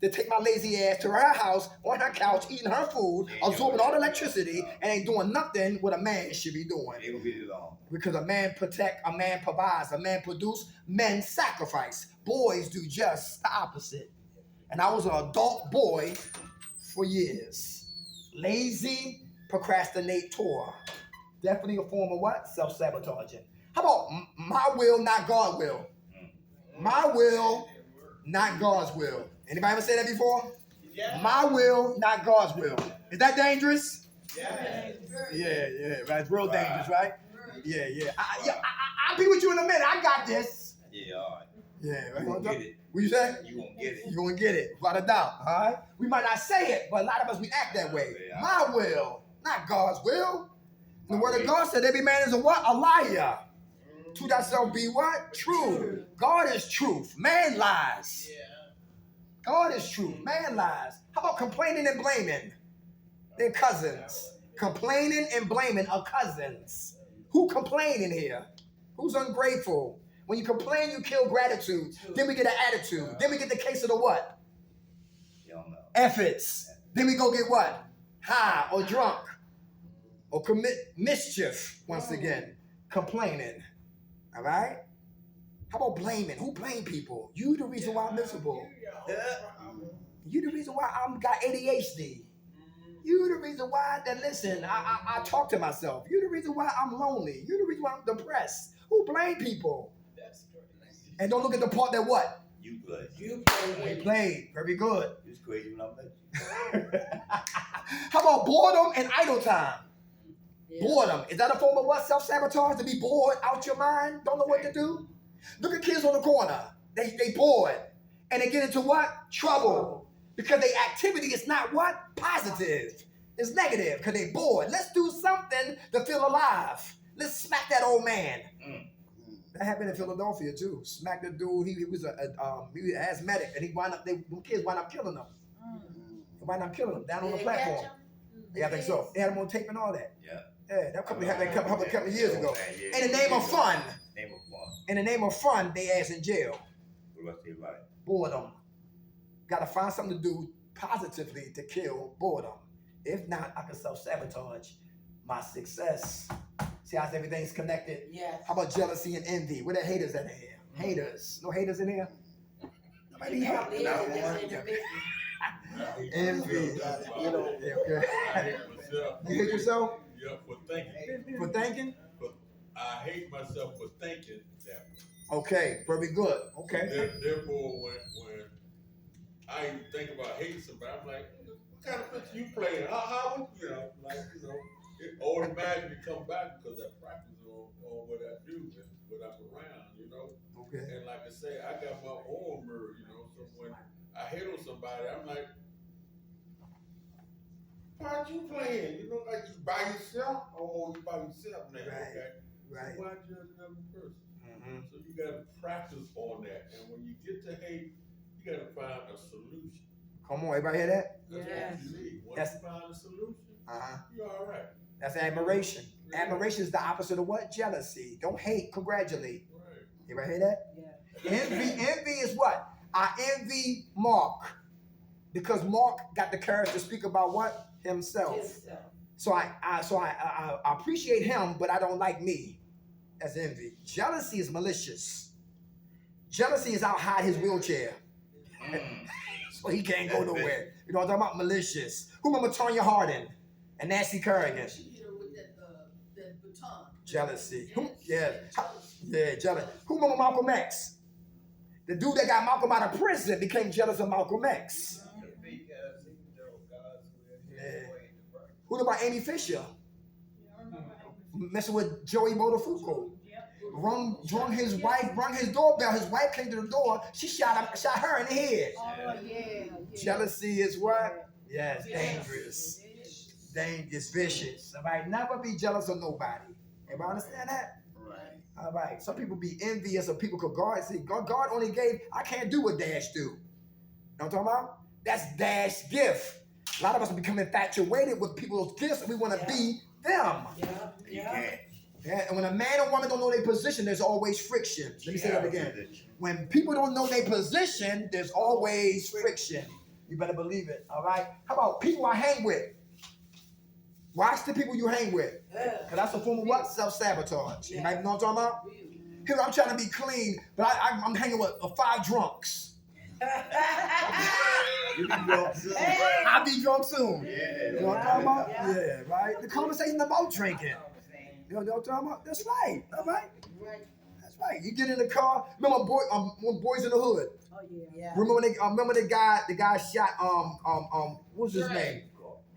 to take my lazy ass to her house, on her couch, eating her food, absorbing all the electricity, and ain't doing nothing what a man should be doing. It will be long. Because a man protect, a man provides, a man produce, men sacrifice. Boys do just the opposite. And I was an adult boy for years. Lazy, procrastinator. Definitely a form of what? Self-sabotaging. How about my will, not God's will? My will, not God's will. Anybody ever say that before? Yeah. My will, not God's will. Is that dangerous? Yeah. Yeah. Right. It's real dangerous, right? Yeah. I'll be with you in a minute. I got this. Yeah, all right. Yeah, right. You gonna get it. What you say? You gonna get it. You gonna get it, without a doubt. All right. We might not say it, but a lot of us we act that way. Yeah. My will, not God's will. The word of God said every man is a what? A liar. To thyself be what? True. God is truth. Man lies. God is truth. Man lies. How about complaining and blaming? They're cousins. Complaining and blaming are cousins. Who complain in here? Who's ungrateful? When you complain, you kill gratitude. Then we get an attitude. Then we get the case of the what? Efforts. Then we go get what? High or drunk. Or commit mischief once again. Complaining. All right? How about blaming? Who blame people? You the reason why I'm miserable. You the reason why I'm got ADHD. You the reason why I talk to myself. You the reason why I'm lonely. You the reason why I'm depressed. Who blame people? And don't look at the part that what? You played. He played. Very good. It's crazy when I met you. How about boredom and idle time? Yeah. Boredom. Is that a form of what? Self-sabotage? To be bored out your mind? Don't know what to do? Look at kids on the corner. They bored. And they get into what? Trouble. Because their activity is not what? Positive. It's negative because they bored. Let's do something to feel alive. Let's smack that old man. That happened in Philadelphia too. Smack the dude. He was he was asthmatic, and them kids wound up killing him. They wound up killing him down on the platform. Yeah, I think so. They had him on tape and all that. Yeah, that couple happened a couple of years ago. In the name of fun. In the name of fun, they ass in jail. Boredom. Got to find something to do positively to kill boredom. If not, I can self-sabotage my success. See how everything's connected? Yes. How about jealousy and envy? Where the haters at here? Haters. No haters in here? Nobody hate. Envy. You know. Okay. You hate yourself? Yeah, for thinking. For thinking? I hate myself for thinking that. Okay, very good. Okay. Therefore, when I even think about hating somebody, I'm like, what kind of picture you playing? How would you know? It automatically come back because I practice on what I do and what I'm around, you know. Okay. And like I say, I got my own mirror, you know. So when I hate on somebody, I'm like, why aren't you playing? You know, like you by yourself? Oh, you by yourself now. Right. Okay. Right. So why judge another person? So you gotta practice on that. And when you get to hate, you gotta find a solution. Come on, everybody hear that? That's what you need. Once you find a solution, you're all right. That's admiration. Yeah. Admiration is the opposite of what? Jealousy. Don't hate, congratulate. Right. Everybody hear that? Yeah. Envy is what? I envy Mark because Mark got the courage to speak about what? Himself. So I appreciate him, but I don't like me. That's envy. Jealousy is malicious. Jealousy is out hide his wheelchair. So he can't go nowhere. You know what I'm talking about? Malicious. Who remember Tonya Harding and Nancy Kerrigan? She hit her with that baton. Jealousy. Jealous. Who remember Malcolm X? The dude that got Malcolm out of prison became jealous of Malcolm X. Who know about Amy Fisher? Messing with Joey Motofuku. Rung his wife, rung his doorbell. His wife came to the door. She shot her in the head. Oh, yeah. Jealousy is what? Yes, dangerous. Dangerous, vicious. All right, never be jealous of nobody. Everybody understand that? Right. All right. Some people be envious of people because God only gave, I can't do what Dash do. You know what I'm talking about? That's Dash's gift. A lot of us become infatuated with people's gifts and we want to be them. You can't. Yeah, and when a man or woman don't know their position, there's always friction. Let me say that again. When people don't know their position, there's always friction. You better believe it, all right? How about people I hang with? Watch the people you hang with. Because that's a form of what? Self-sabotage. You might know what I'm talking about? Here, I'm trying to be clean, but I'm hanging with 5 drunks. You be drunk soon. I'll be drunk soon. Yeah. You know what I'm talking about? Yeah, right? The conversation about drinking. You know what I'm talking about? That's right. All right? That's right. You get in the car. Remember Boys in the Hood? Oh, yeah. Remember the guy shot what's his name?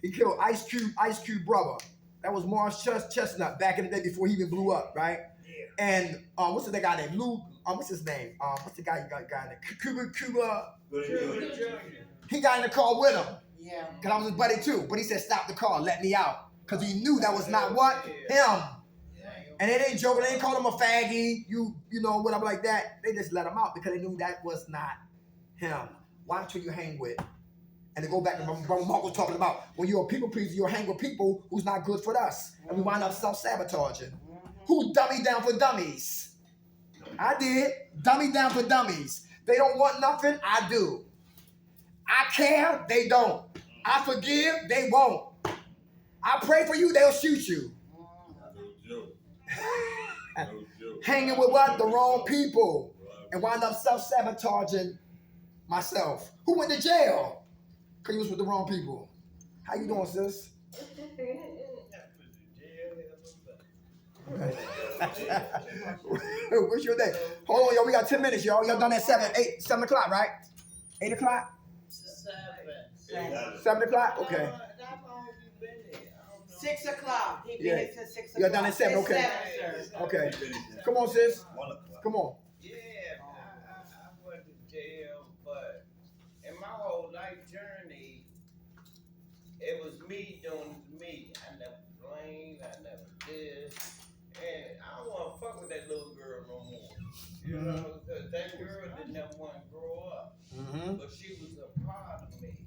He killed Ice Cube brother. That was Morris Chestnut back in the day before he even blew up, right? And what's the guy named Lou? What's his name? What's the guy named Cuba? He got in the car with him. Yeah. Cause I was his buddy too. But he said, "Stop the car, let me out." Cause he knew that was not what? Him. And they didn't joke, they didn't call him a faggy, you know, whatever like that. They just let him out because they knew that was not him. Watch who you hang with. And to go back to what Mark was talking about, when you're a people pleaser, you'll hang with people who's not good for us. And we wind up self-sabotaging. Who dummy down for dummies? I did. Dummy down for dummies. They don't want nothing, I do. I care, they don't. I forgive, they won't. I pray for you, they'll shoot you. Hanging with what? The wrong people. And wind up self-sabotaging myself. Who went to jail? Because he was with the wrong people. How you doing, sis? What's your day? Hold on, y'all. We got 10 minutes, y'all. Y'all done at 7 o'clock, right? 8 o'clock? 7 o'clock? Okay. 6 o'clock. He been here since 6 o'clock. Y'all done at 7, okay. Okay. Come on, sis. Come on. Yeah, I went to jail, but in my whole life journey, it was me doing it to me. I never blamed, I never did. And I don't want to fuck with that little girl no more. You know, because that girl didn't never want to grow up. But she was a part of me.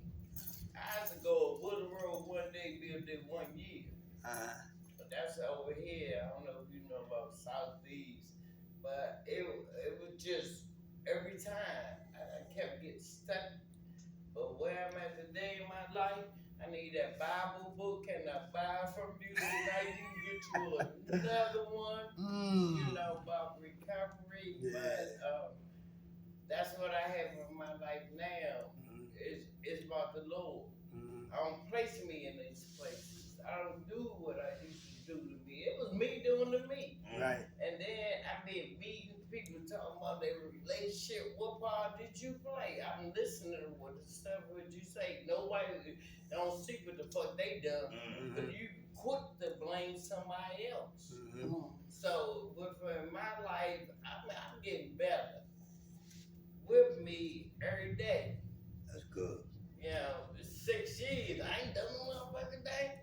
I had to go to Woodland Road one day, build it 1 year. But that's over here. I don't know if you know about Southeast. But it was just, every time, I kept getting stuck. But where I'm at today in my life, I need that Bible book. Can I buy from you tonight? You can get you another one, you know, about recovery. Yeah. But that's what I have in my life now. It's about the Lord. I don't place me in these places. I don't do what I used to do to me. It was me doing to me. Right. And then I've been meeting people talking about their relationship. What part did you play? I'm listening to what the stuff would you say. Nobody don't see what the fuck they done. But you quick to blame somebody else. So with my life, I'm getting better. With me every day. That's good. You know, 6 years. I ain't done no motherfucking day.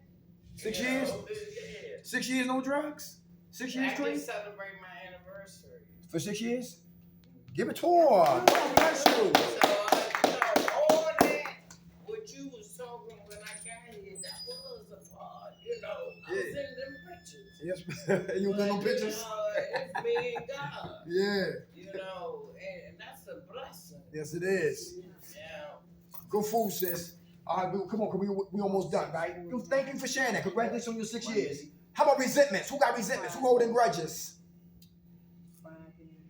6 years? Yeah. 6 years no drugs? 6 years I clean? can celebrate my anniversary. For 6 years? Give it to her. God bless you. So, all that, what you was talking when I got here, that was a part, you know. I was in them pictures. Yes, you was in them pictures? It's me and God. Yeah. You know, and that's a blessing. Yes, it is. Yeah. Good food, sis. All right, come on, we almost done, right? Thank you for sharing that. Congratulations on your 6 years. How about resentments? Who got resentments? Who holding grudges?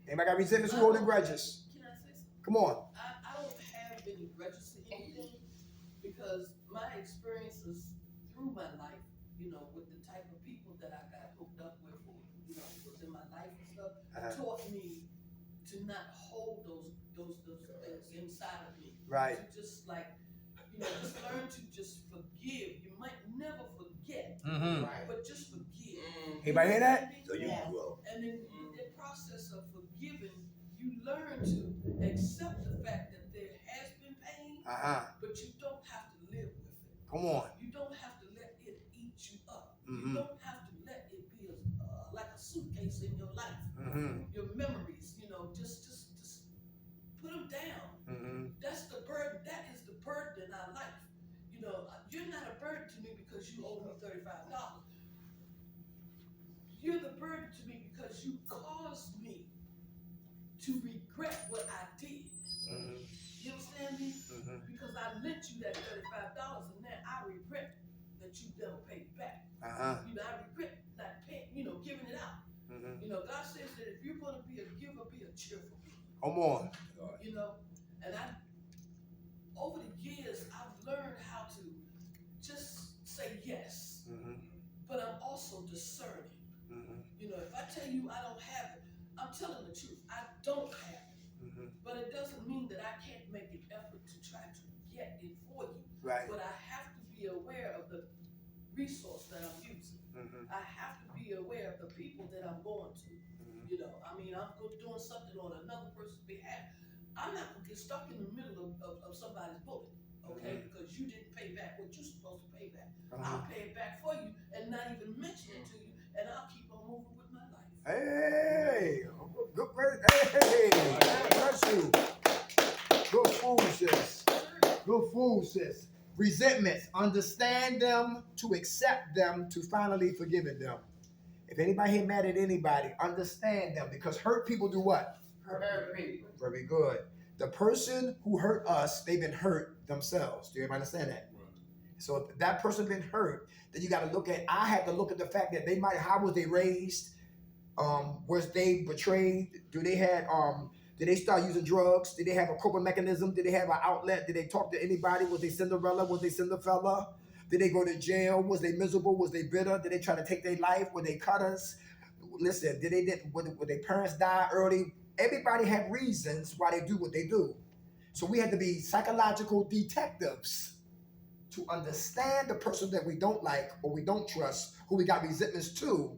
Anybody got resentments? Who holding grudges? Can I say something? Come on. I don't have any grudges to anything because my experiences through my life, you know, with the type of people that I got hooked up with, or, you know, within my life and stuff, taught me to not hold those things inside of me. Right. To just like, you know, just learn to just forgive. You might never forget, but just forgive. Anybody hear that? So you grow. And then the process of forgiving, you learn to accept the fact that there has been pain, but you don't have to live with it. Come on. You don't have to let it eat you up. You don't have to let it be like a suitcase in your life. Your memories, you know, just put them down. That's the burden. That is the burden in our life. You know, you're not a burden to me because you owe me $35. You're the burden to me because you caused me to regret what I did. You understand me? Because I lent you that $35 and now I regret that you never paid back. You know, I regret not paying, you know, giving it out. You know, God says that if you're going to be a giver, be a cheerful giver. Come on. You know, and over the years, I've learned how to just say yes, but I'm also discerning. You know, if I tell you I don't have it, I'm telling the truth. I don't have it. But it doesn't mean that I can't make an effort to try to get it for you. Right. But I have to be aware of the resource that I'm using. I have to be aware of the people that I'm going to. You know, I mean, I'm doing something on another person's behalf. I'm not going to get stuck in the middle of somebody's bullet, okay? Because you didn't pay back what you're supposed to pay back. I'll pay it back for you and not even mention it to you, and I'll keep on moving with my life. Hey, good, hey, God bless you. Good food, sis. Good food, sis. Resentments, understand them, to accept them, to finally forgive them. If anybody here mad at anybody, understand them, because hurt people do what? Hurt people. Very good. The person who hurt us, they've been hurt themselves. Do you understand that? So if that person been hurt, then you got to look at. I had to look at the fact that they might. How was they raised? Was they betrayed? Did they start using drugs? Did they have a coping mechanism? Did they have an outlet? Did they talk to anybody? Was they Cinderella? Was they Cinderfella? Did they go to jail? Was they miserable? Was they bitter? Did they try to take their life? Were they cutters? Listen, would their parents die early? Everybody had reasons why they do what they do. So we had to be psychological detectives to understand the person that we don't like or we don't trust, who we got resentments to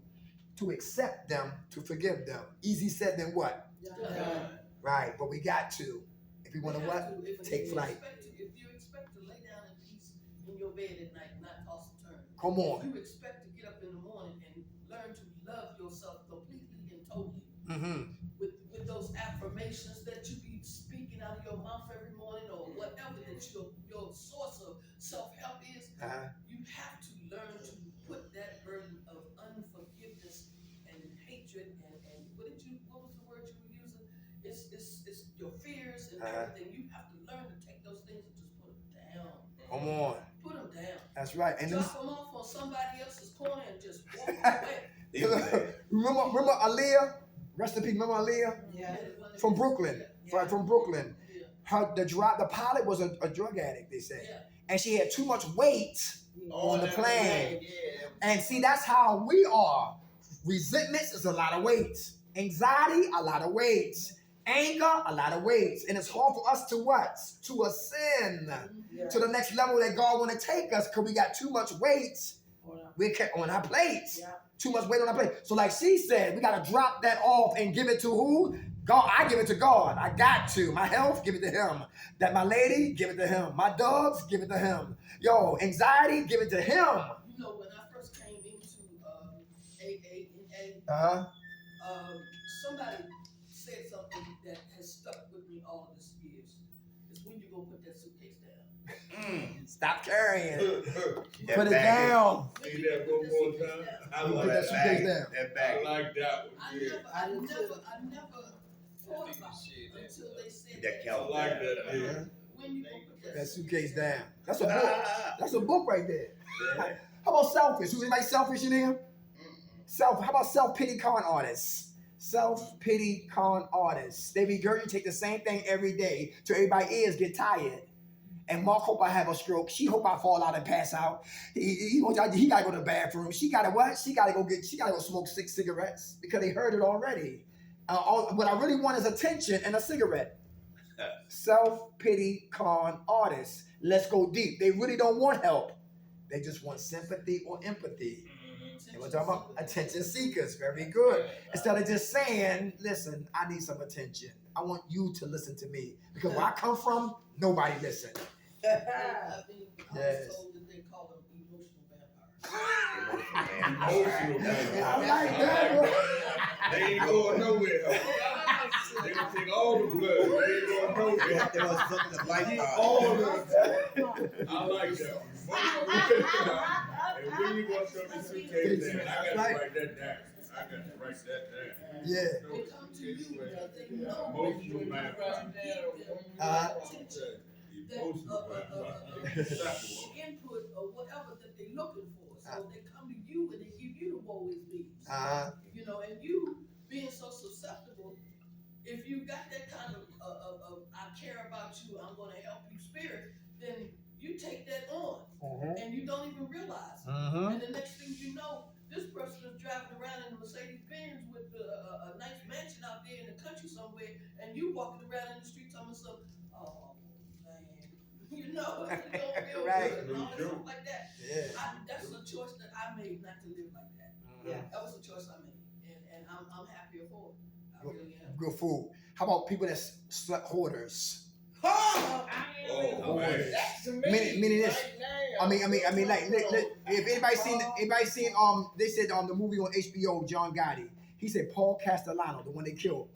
accept them, to forgive them. Easy said than what? Yeah. Right, but we got to. If we want to what? Take flight. If you expect to lay down in peace in your bed at night, not toss and turn. Come on. If you expect to get up in the morning and learn to love yourself completely and totally. With those affirmations that you be speaking out of your mouth every morning, or whatever that your source of self-help is, you have to learn to put that burden of unforgiveness and hatred and what was the word you were using? It's your fears and everything. You have to learn to take those things and just put them down. Come on. Put them down. That's right. And drop them off on somebody else's corner and just walk away. remember Aaliyah? Rest in peace. Remember Aaliyah? Yeah. From Brooklyn. Yeah. From Brooklyn. Yeah. The pilot was a drug addict, they said. Yeah. And she had too much weight on the plane. Yeah. And see, that's how we are. Resentments is a lot of weight. Anxiety, a lot of weight. Anger, a lot of weight. And it's hard for us to what? To ascend to the next level that God want to take us, because we got too much weight on our plates. Yeah. Too much weight on our plate. So like she said, we got to drop that off and give it to who? God. I give it to God. I got to. My health, give it to him. That my lady, give it to him. My dogs, give it to him. Yo, anxiety, give it to him. You know, when I first came into AA, somebody said something that has stuck with me all of these years. It's when you go put that suitcase down. Stop carrying. Put it down. See that one more time? I Put like that suitcase down. that bag. I like that one. Yeah. I never thought about it until they said that. I like that. Yeah. When you go put that suitcase down. That's a book. That's a book right there. Yeah. How about selfish? Who's anybody selfish in here? How about self-pity con artists? Self-pity con artists. They regurgitate the same thing every day till everybody's ears get tired. And Mark hope I have a stroke. She hope I fall out and pass out. He gotta go to the bathroom. She gotta what? She gotta go smoke 6 cigarettes because they heard it already. What I really want is attention and a cigarette. Self-pity con artists. Let's go deep. They really don't want help. They just want sympathy or empathy. And we're talking about attention seekers. Very good. Instead of just saying, listen, I need some attention. I want you to listen to me. Because where I come from, nobody listens. I was told that they call them emotional vampires. Emotional vampires. I like that, bro. They ain't going nowhere. They gonna take all the blood. They ain't going nowhere. They was looking at life. All of it. I like that. And when you want something to suitcase down, I gotta write that down. Yeah. They come to you because they know Emotional vampires. input or whatever that they're looking for. So they come to you and they give you the woe is me. You know, and you being so susceptible, if you got that kind of I care about you, I'm going to help you spirit, then you take that on and you don't even realize it. And the next thing you know, this person is driving around in a Mercedes Benz with a nice mansion out there in the country somewhere, and you walking around in the street telling yourself, oh man, you know, you don't feel Right. good and all that stuff like that. Yeah. That's a choice that I made not to live like that. Yeah. That was a choice I made, and I'm happier for it. I really am. Good food. How about people that slept hoarders? That's me. Meaning this. Right now. I mean, like, if anybody seen, they said the movie on HBO, John Gotti. He said Paul Castellano, the one they killed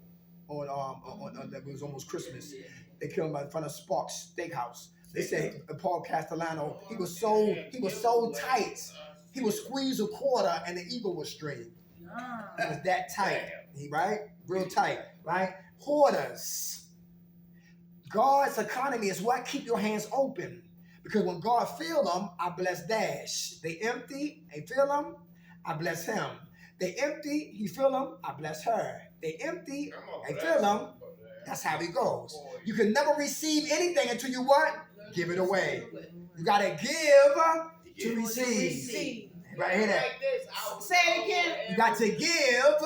on that was almost Christmas. They killed him in front of Sparks Steakhouse. They said Paul Castellano, he was so tight. He would squeeze a quarter and the eagle would stream. It was that tight. Right? Real tight, right? Hoarders. God's economy is what? Keep your hands open. Because when God fill them, I bless Dash. They empty, they fill them, I bless him. They empty, he fill them, I bless her. They empty, they fill them. That's how it goes. You can never receive anything until you what? Give it away. You gotta give to receive. Right here that. Say it again. You got to give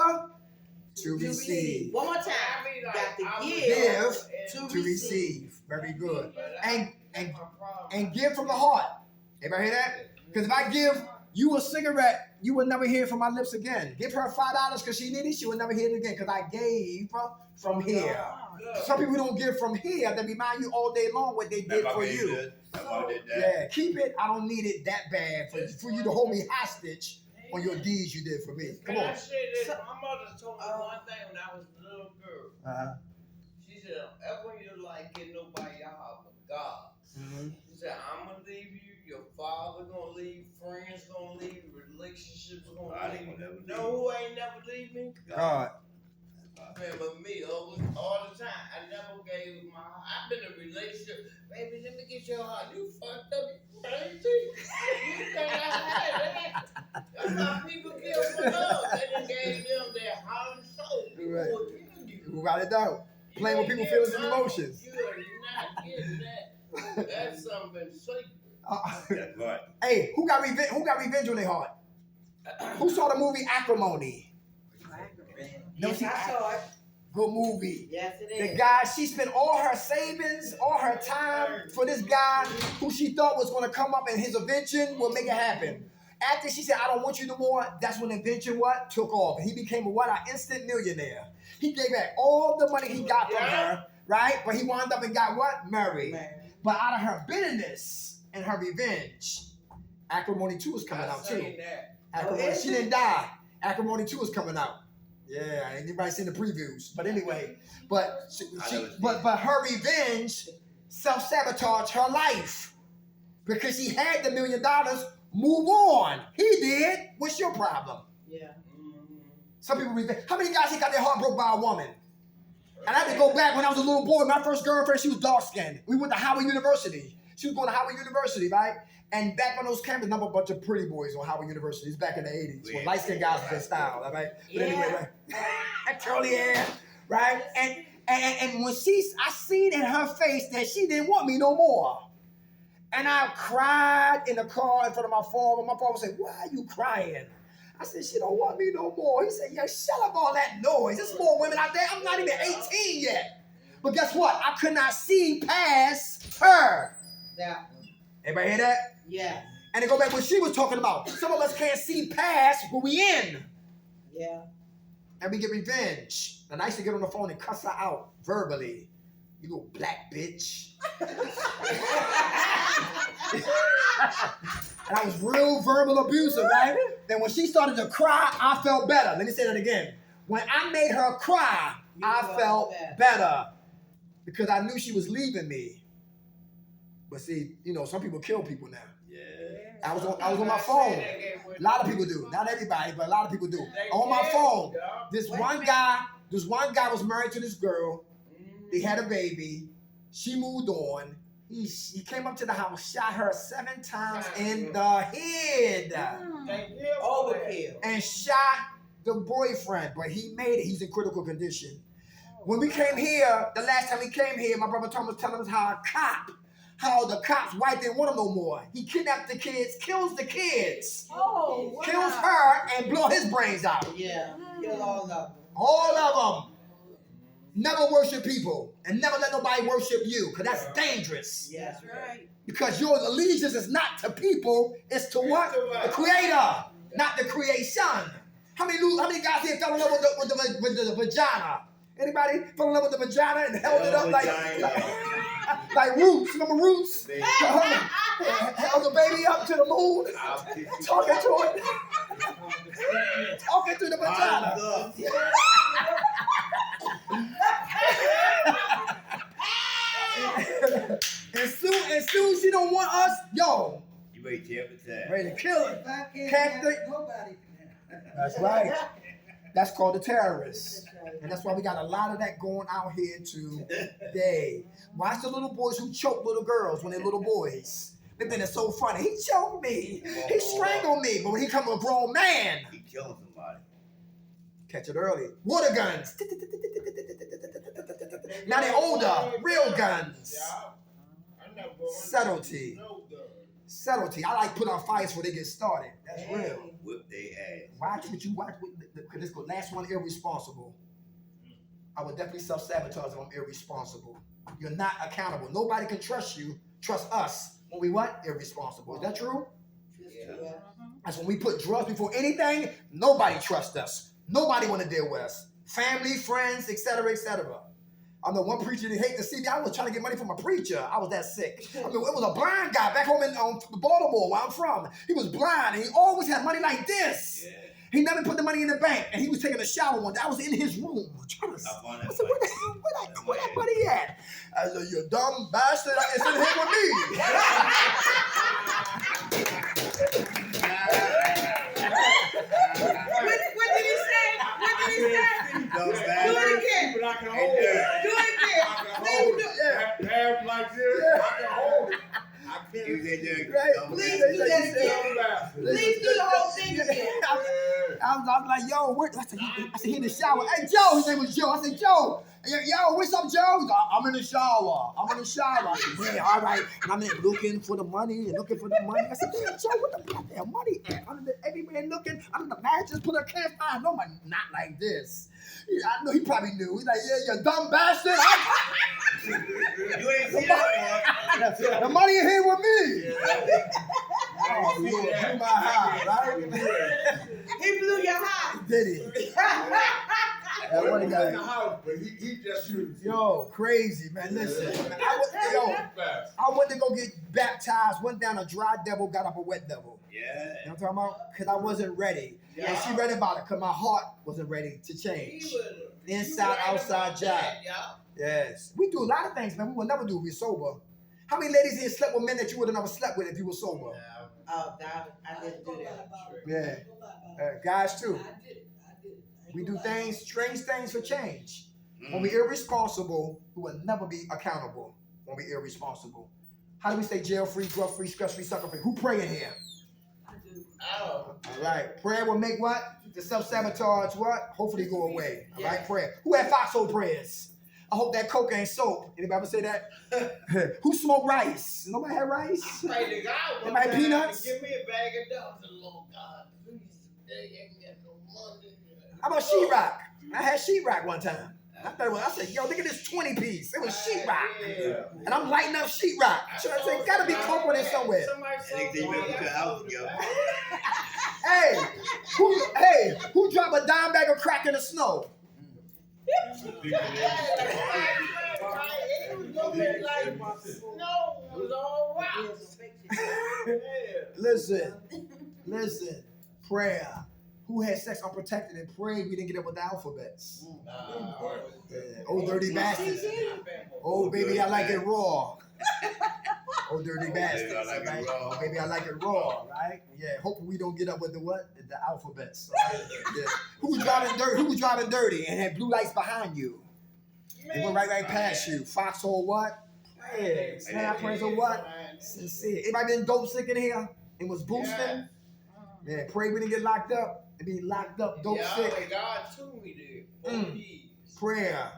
to receive. One more time. You got to Give to receive. Very good. And give from the heart. Everybody hear that? Because if I give you a cigarette, you will never hear it from my lips again. Give her $5 because she needed it, she will never hear it again because I gave from here. Some people don't give from here. They remind you all day long what they did for you. Yeah, keep it. I don't need it that bad for you to hold me hostage on your deeds you did for me. Come on. My mother told me one thing when I was a little girl. She said, ever you like get nobody out but God. She said, I'm gonna leave you, your father gonna leave, friends gonna leave, relationships gonna leave. You know who ain't never leave me? God. Remember me all the time. I never gave my heart. I've been in a relationship. Baby, let me get your heart. You fucked up. You crazy. You think I had that? That's why people kill for love. They done gave them their heart and soul. People will kill you. You write it down. Playing with people's feelings and emotions. You are not getting that. That's something sacred. Right. Hey, who got revenge on their heart? Who saw the movie Acrimony? Yes, I saw it. Good movie. Yes, it is. The guy, she spent all her savings, all her time for this guy who she thought was going to come up and his invention will make it happen. After she said, I don't want you no more, that's when the invention what? Took off. He became an instant millionaire. He gave back all the money he got from her, right? But he wound up and got what? Married. But out of her bitterness and her revenge, Acrimony 2 is coming out too. Acrimony, she didn't die. Acrimony 2 is coming out. Yeah, anybody seen the previews? But anyway, but her revenge self-sabotaged her life because she had the $1 million. Move on. He did. What's your problem? Yeah. Some people revenge. How many guys got their heart broke by a woman? And I had to go back when I was a little boy. My first girlfriend, she was dark skinned. We went to Howard University. She was going to Howard University, right? And back on those campuses, a bunch of pretty boys on Howard University. It's back in the 80s when light-skinned guys was in style, right? But anyway, right? Curly hair, right? And when I seen in her face that she didn't want me no more. And I cried in the car in front of my father. My father said, why are you crying? I said, she don't want me no more. He said, yeah, shut up all that noise. There's more women out there. I'm not even 18 yet. But guess what? I could not see past her. Yeah. Everybody hear that? Yeah. And to go back to what she was talking about. Some of us can't see past what we in. Yeah. And we get revenge. And I used to get on the phone and cuss her out verbally. You little black bitch. And I was real verbal abusive, right? Then when she started to cry, I felt better. Let me say that again. When I made her cry, I felt better. Because I knew she was leaving me. But see, some people kill people now. Yeah. I was on my phone. A lot of people do. Not everybody, but a lot of people do. On my phone. This one guy was married to this girl. They had a baby. She moved on. He came up to the house, shot her 7 times in the head. Overkill. And shot the boyfriend. But he made it. He's in critical condition. When we came here, the last time we came here, my brother Tom was telling us how the cops, white didn't want him no more. He kidnapped the kids, kills the kids. Oh, wow. Kills her and blow his brains out. Yeah. Kill all of them. All of them. Never worship people and never let nobody worship you because that's dangerous. Yeah. That's right. Because your allegiance is not to people, it's to what? The Creator, not the creation. How many guys here fell in love with the vagina? Anybody fell in love with the vagina and held it up like Roots? Remember Roots? Held the baby up to the moon, talking to it. Talking to the vagina. And soon she don't want us, yo. You ready to everything. Ready to kill it. If I can't Can't have think. it, nobody can have it. That's right. That's called the terrorists. And that's why we got a lot of that going out here today. Watch the little boys who choke little girls when they're little boys. They think it's so funny. He choked me. He strangled me. But when he come to a grown man, He killing somebody. catch it early. Water guns. Now they're older. Real guns. Subtlety. Subtlety. I like put out fires before they get started. That's real. Whip they ass. Watch what you watch. Because this last one, irresponsible. I would definitely self-sabotage if I'm irresponsible. You're not accountable. Nobody can trust you. Trust us when we what? Irresponsible. Is that true? Yeah. That's when we put drugs before anything. Nobody trusts us. Nobody want to deal with us. Family, friends, etc., etc. I know one preacher that hate to see me. I was trying to get money from a preacher. I was that sick. I mean, it was a blind guy back home in Baltimore, where I'm from. He was blind, and he always had money like this. Yeah. He never put the money in the bank, and he was taking a shower one day. I was in his room. I said, where that money at? I said, you dumb bastard. It's in here with me. What did he say? What did he say? Do it again. But I can hold it. Do it again. Please do it. Half like this, I can hold it. I can't. Please do that again. Please do the whole thing again. I was like, yo, I said, he in the shower. Hey, Joe, his name was Joe. I said, Joe, yo, what's up, Joe? He's like, I'm in the shower. I said, yeah, all right. And I'm in looking for the money and looking for the money. I said, damn, Joe, what the goddamn money at? Every man looking, under the mattress, put a campfire. No, man, not like this. I know he probably knew. He's like, yeah, you dumb bastard. You ain't see that one. The money in here with me. Yeah. Oh, Lord, blew my high, right? He blew your high. Did he? That one guy. In the house, but he just shoots. Yo, crazy, man. Listen, I went to go get baptized, went down a dry devil, got up a wet devil. Yeah. You know what I'm talking about? Because I wasn't ready. Yeah. And she read about it because my heart wasn't ready to change. Inside, outside job. Yes. We do a lot of things, man. We will never do if we're sober. How many ladies here slept with men that you would have never slept with if you were sober? Oh, I didn't do that. Yeah. Guys, too. I did it. We do things, strange things for change. When we're irresponsible, we will never be accountable when we're irresponsible. How do we stay jail-free, drug-free, stress-free, sucker-free? Who praying here? All right. Prayer will make what? The self-sabotage what? Hopefully go away. All right, prayer. Who had foxhole prayers? I hope that coke ain't soap. Anybody ever say that? Who smoked rice? Nobody had rice? Pray to God. Anybody had peanuts? Give me a bag of dollars, Lord God. Please, they ain't got no money. How about sheetrock? I had sheetrock one time. I said, yo, look at this 20 piece. It was sheetrock. And I'm lighting up sheetrock. So I said, gotta be coke in somewhere. Hey, who dropped a dime bag of crack in the snow? Listen, prayer. Who had sex unprotected and prayed we didn't get up with the alphabets? Oh, dirty bastard. Oh, baby, I like it raw. Oh, dirty bastard. Right? Oh, baby, I like it raw, right? Yeah, hopefully we don't get up with the what? The alphabets. Right? Yeah. Who was driving dirty and had blue lights behind you? They went right past you. Foxhole what? Prayer. Snap prayers or what? Sincere. Anybody been dope sick in here and was boosting? Yeah, pray we didn't get locked up. And be locked up, dope sick. God told me to. Prayer.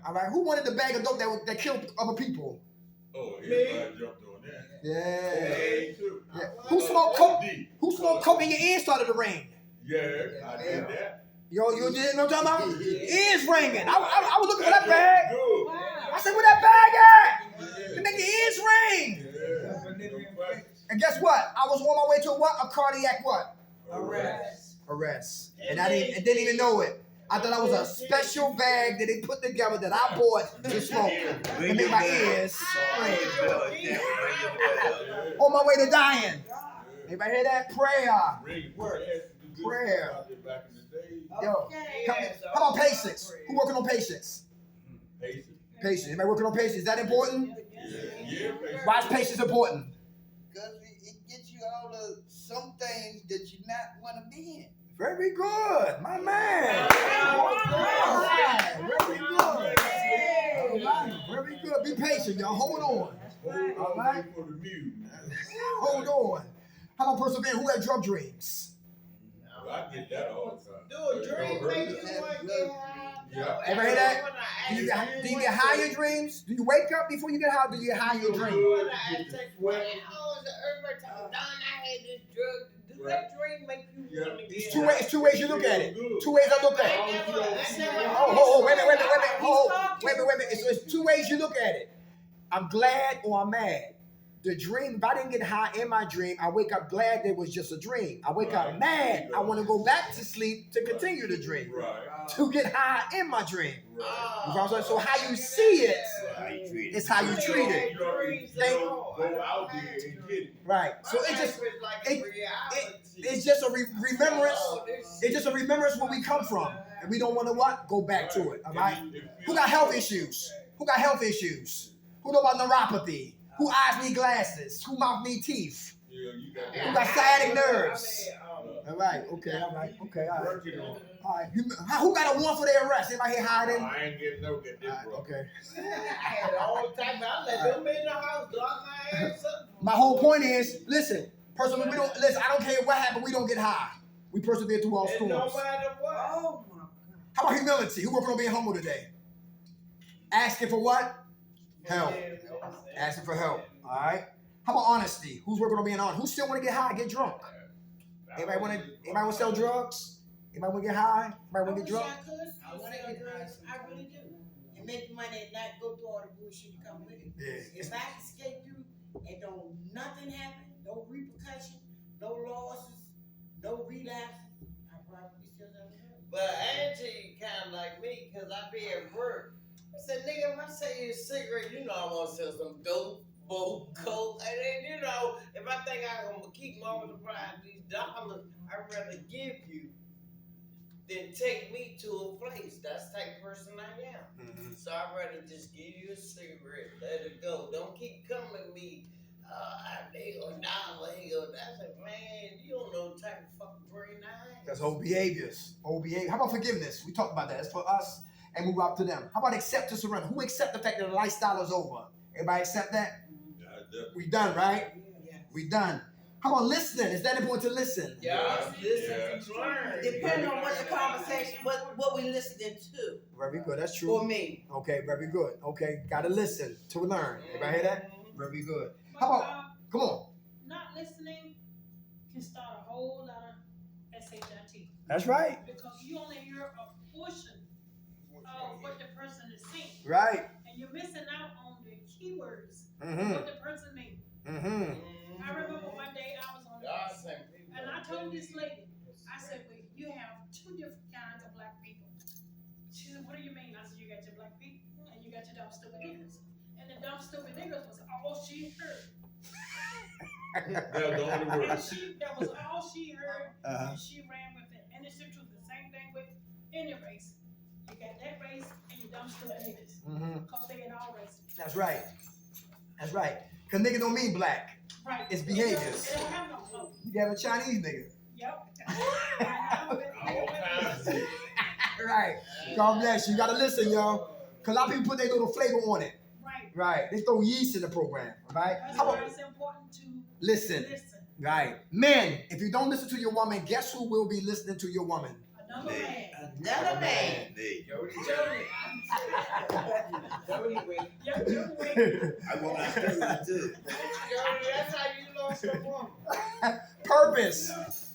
All right. Who wanted the bag of dope that killed other people? Oh, everybody jumped on that. Yeah. Who smoked coke? Who smoked coke and your ears started to ring? Yeah, I did that. Yo, you did know what I'm talking about? Ears ringing. I was looking for that bag. I said, where that bag at? It make your ears ring. Yeah. And guess what? I was on my way to a what? A cardiac what? Arrest. And I didn't even know it. I thought that was a special bag that they put together that I bought to smoke and make my ears ring. On my way to dying. Anybody hear that? Prayer. prayer. Out there back in the day. Yo, how about patience? Who working on patience? Patience. Patience. Anybody working on patience? Is that important? Yeah. Why is patience important? Because it gets you out of some things that you not want to be in. Very good, my man. Very good. All right, very good. Be patient, y'all. Hold on. All right. Hold on. How about persevering? Who had drug dreams? I get that all the time. Do a dream make you want to get high? Yeah. Ever hear that? Do you get high in your dreams? Do you wake up before you get high? Or do you get high in your dreams? It's two ways you look at it. Two ways I look at it. Oh, wait a minute. It's two ways you look at it. I'm glad or I'm mad. The dream, if I didn't get high in my dream, I wake up glad it was just a dream. I wake up mad. I want to go back to sleep to continue the dream. To get high in my dream. You know what I'm saying? So how you see it is how you treat it. Go out there and get it. Right. So it's just a remembrance. It's just a remembrance where we come from. And we don't want to what? Go back to it. All right? Who got health issues? Who got health issues? Who know about neuropathy? Who eyes need glasses? Who mouth need teeth? Who got sciatic nerves? All right, okay, all right. All right. Who got a warrant for their arrest? Anybody here hiding? I ain't getting no get this, bro. Okay. My My whole point is, listen, personally, I don't care what happened, we don't get high. We persevere through all storms. No matter what. Oh my God. How about humility? Who working on being humble today? Asking for what? Help. Asking for help. All right. How about honesty? Who's working on being honest? Who still want to get high, get drunk? Anybody want to sell drugs? Anybody want to get high? Anybody want to get drunk? I want to get drugs. I really do. And make money and not go through all the bullshit that come with it. Yeah. If I can escape through and nothing happen, no repercussion, no losses, no relapse, I probably still don't know. But Angie kind of like me, because I be at work. I said, nigga, if I say you a cigarette, you know I want to sell some dope, coke. And then, you know, if I think I'm going to keep multiplying these dollars, I'd rather give you than take me to a place. That's the type of person I am. Mm-hmm. So I'd rather just give you a cigarette, let it go. Don't keep coming to me, they go dollar, he go. I said, man, you don't know the type of fucking brain I am. That's old behaviors. Old behavior. How about forgiveness? We talked about that. That's for us and move up to them. How about accept to surrender? Who accept the fact that the lifestyle is over? Everybody accept that? We done, right? Yeah. We done. How about listening? Is that important to listen? Yeah, listen to learn. Depending on what the conversation, what we listening to. Very good. That's true. For me. Okay, very good. Okay, gotta listen to learn. Everybody hear that? Very good. But, How about, come on. Not listening can start a whole lot of SHIT. That's right. Because you only hear a portion of what the person is saying. Right. And you're missing out on the keywords, Mm-hmm. what the person means. Mm-hmm. I remember one day I was on and I told this lady, I said, well, you have two different kinds of black people. She said, what do you mean? I said, you got your black people and you got your dumb stupid niggers. And the dumb stupid niggers was all she heard. That's the only word. And that was all she heard, Uh-huh. and she ran with it. And it's the truth, the same thing with any race. You got that race and your dumb stupid niggers. Mm-hmm. Because they in all races. That's right. That's right. Because nigga don't mean black. Right. It's behaviors. They don't have no clothes. You have a Chinese nigga. Yep. Right. God bless you. You gotta listen, y'all. Because a lot of people put their little flavor on it. Right. Right. They throw yeast in the program. Right. That's How why about it's important to listen? listen. Right. Men, if you don't listen to your woman, guess who will be listening to your woman? Another man. Another man. I want my story too. That's how you lost the woman. Purpose.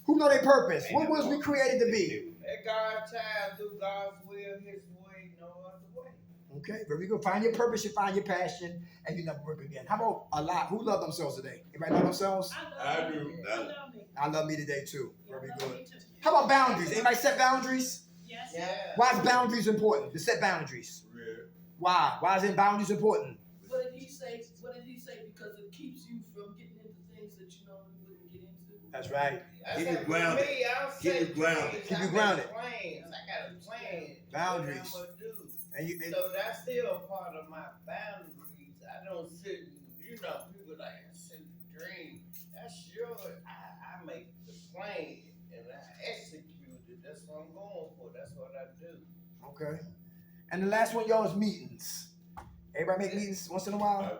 Who know their purpose? What was we created to be? Let God's child do God's will, His way, no other way. Okay, very good. Find your purpose, you find your passion, and you never work again. How about a lot? Who love themselves today? Anybody love themselves? I do. I love me. I love me today too. Yeah, Very I love good. me too. How about boundaries? Anybody set boundaries? Yes. Yeah. Why is boundaries important? To set boundaries. Yeah. Why? Why is it boundaries important? What did he say? Because it keeps you from getting into things that you normally wouldn't get into. That's right. I Keep said, you grounded. For me, I don't Keep say you grounded. dreams, Keep I you make grounded. plans. I got a plan. Boundaries. What I'm gonna do. And So that's still a part of my boundaries. I don't sit, people like, I sit and dream. That's yours. I make the plan and I execute it. That's what I'm going for. That's what I do. okay. And the last one, y'all, is meetings. Everybody make meetings once in a while?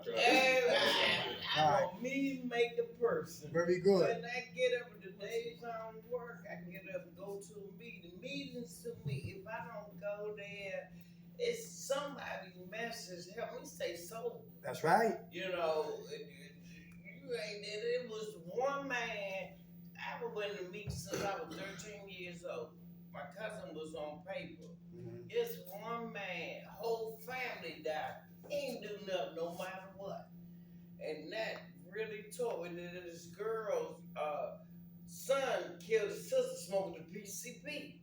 I know me make a person. Very good. When I get up in the daytime work, I get up and go to a meeting. Meetings to me, if I don't go there, it's somebody's message. Help me stay sober. That's right. You ain't did it. It was one man. I went to meet since I was 13 years old. My cousin was on paper. It's one man, whole family died. He ain't do nothing no matter what. And that really taught me that this girl's son killed his sister smoking the PCP.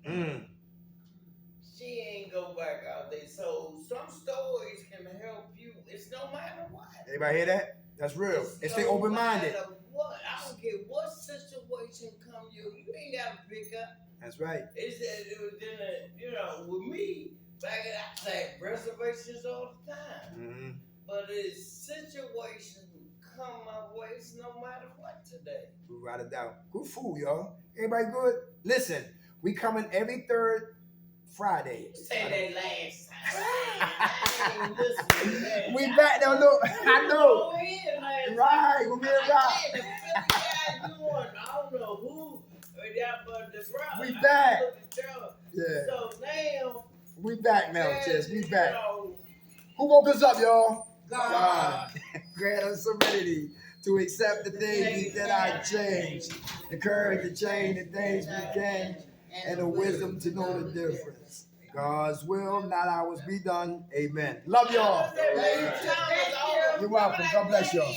She ain't go back out there. So some stories can help you. It's no matter what. Everybody hear that? That's real. And stay open-minded. No matter what. I don't care what situation come you ain't got to pick up. That's right. It's that, with me, back in I say reservations all the time. But it's situations come my way, it's no matter what today. Without a doubt. Good food, y'all. Everybody good? Listen, we coming every third Friday. You say that last time. I ain't listening to that. We back now, look. I know. Right, we'll be right. I don't know who, but the brother. We back. Yeah. So now. We back now, Chess. We back. Who woke us up, y'all? God. Grant us serenity to accept the things that I changed, the courage to change the things we can, and the wisdom to know the difference. God's will, not ours, be done. Amen. Love y'all. Thank you. You're welcome. God bless y'all.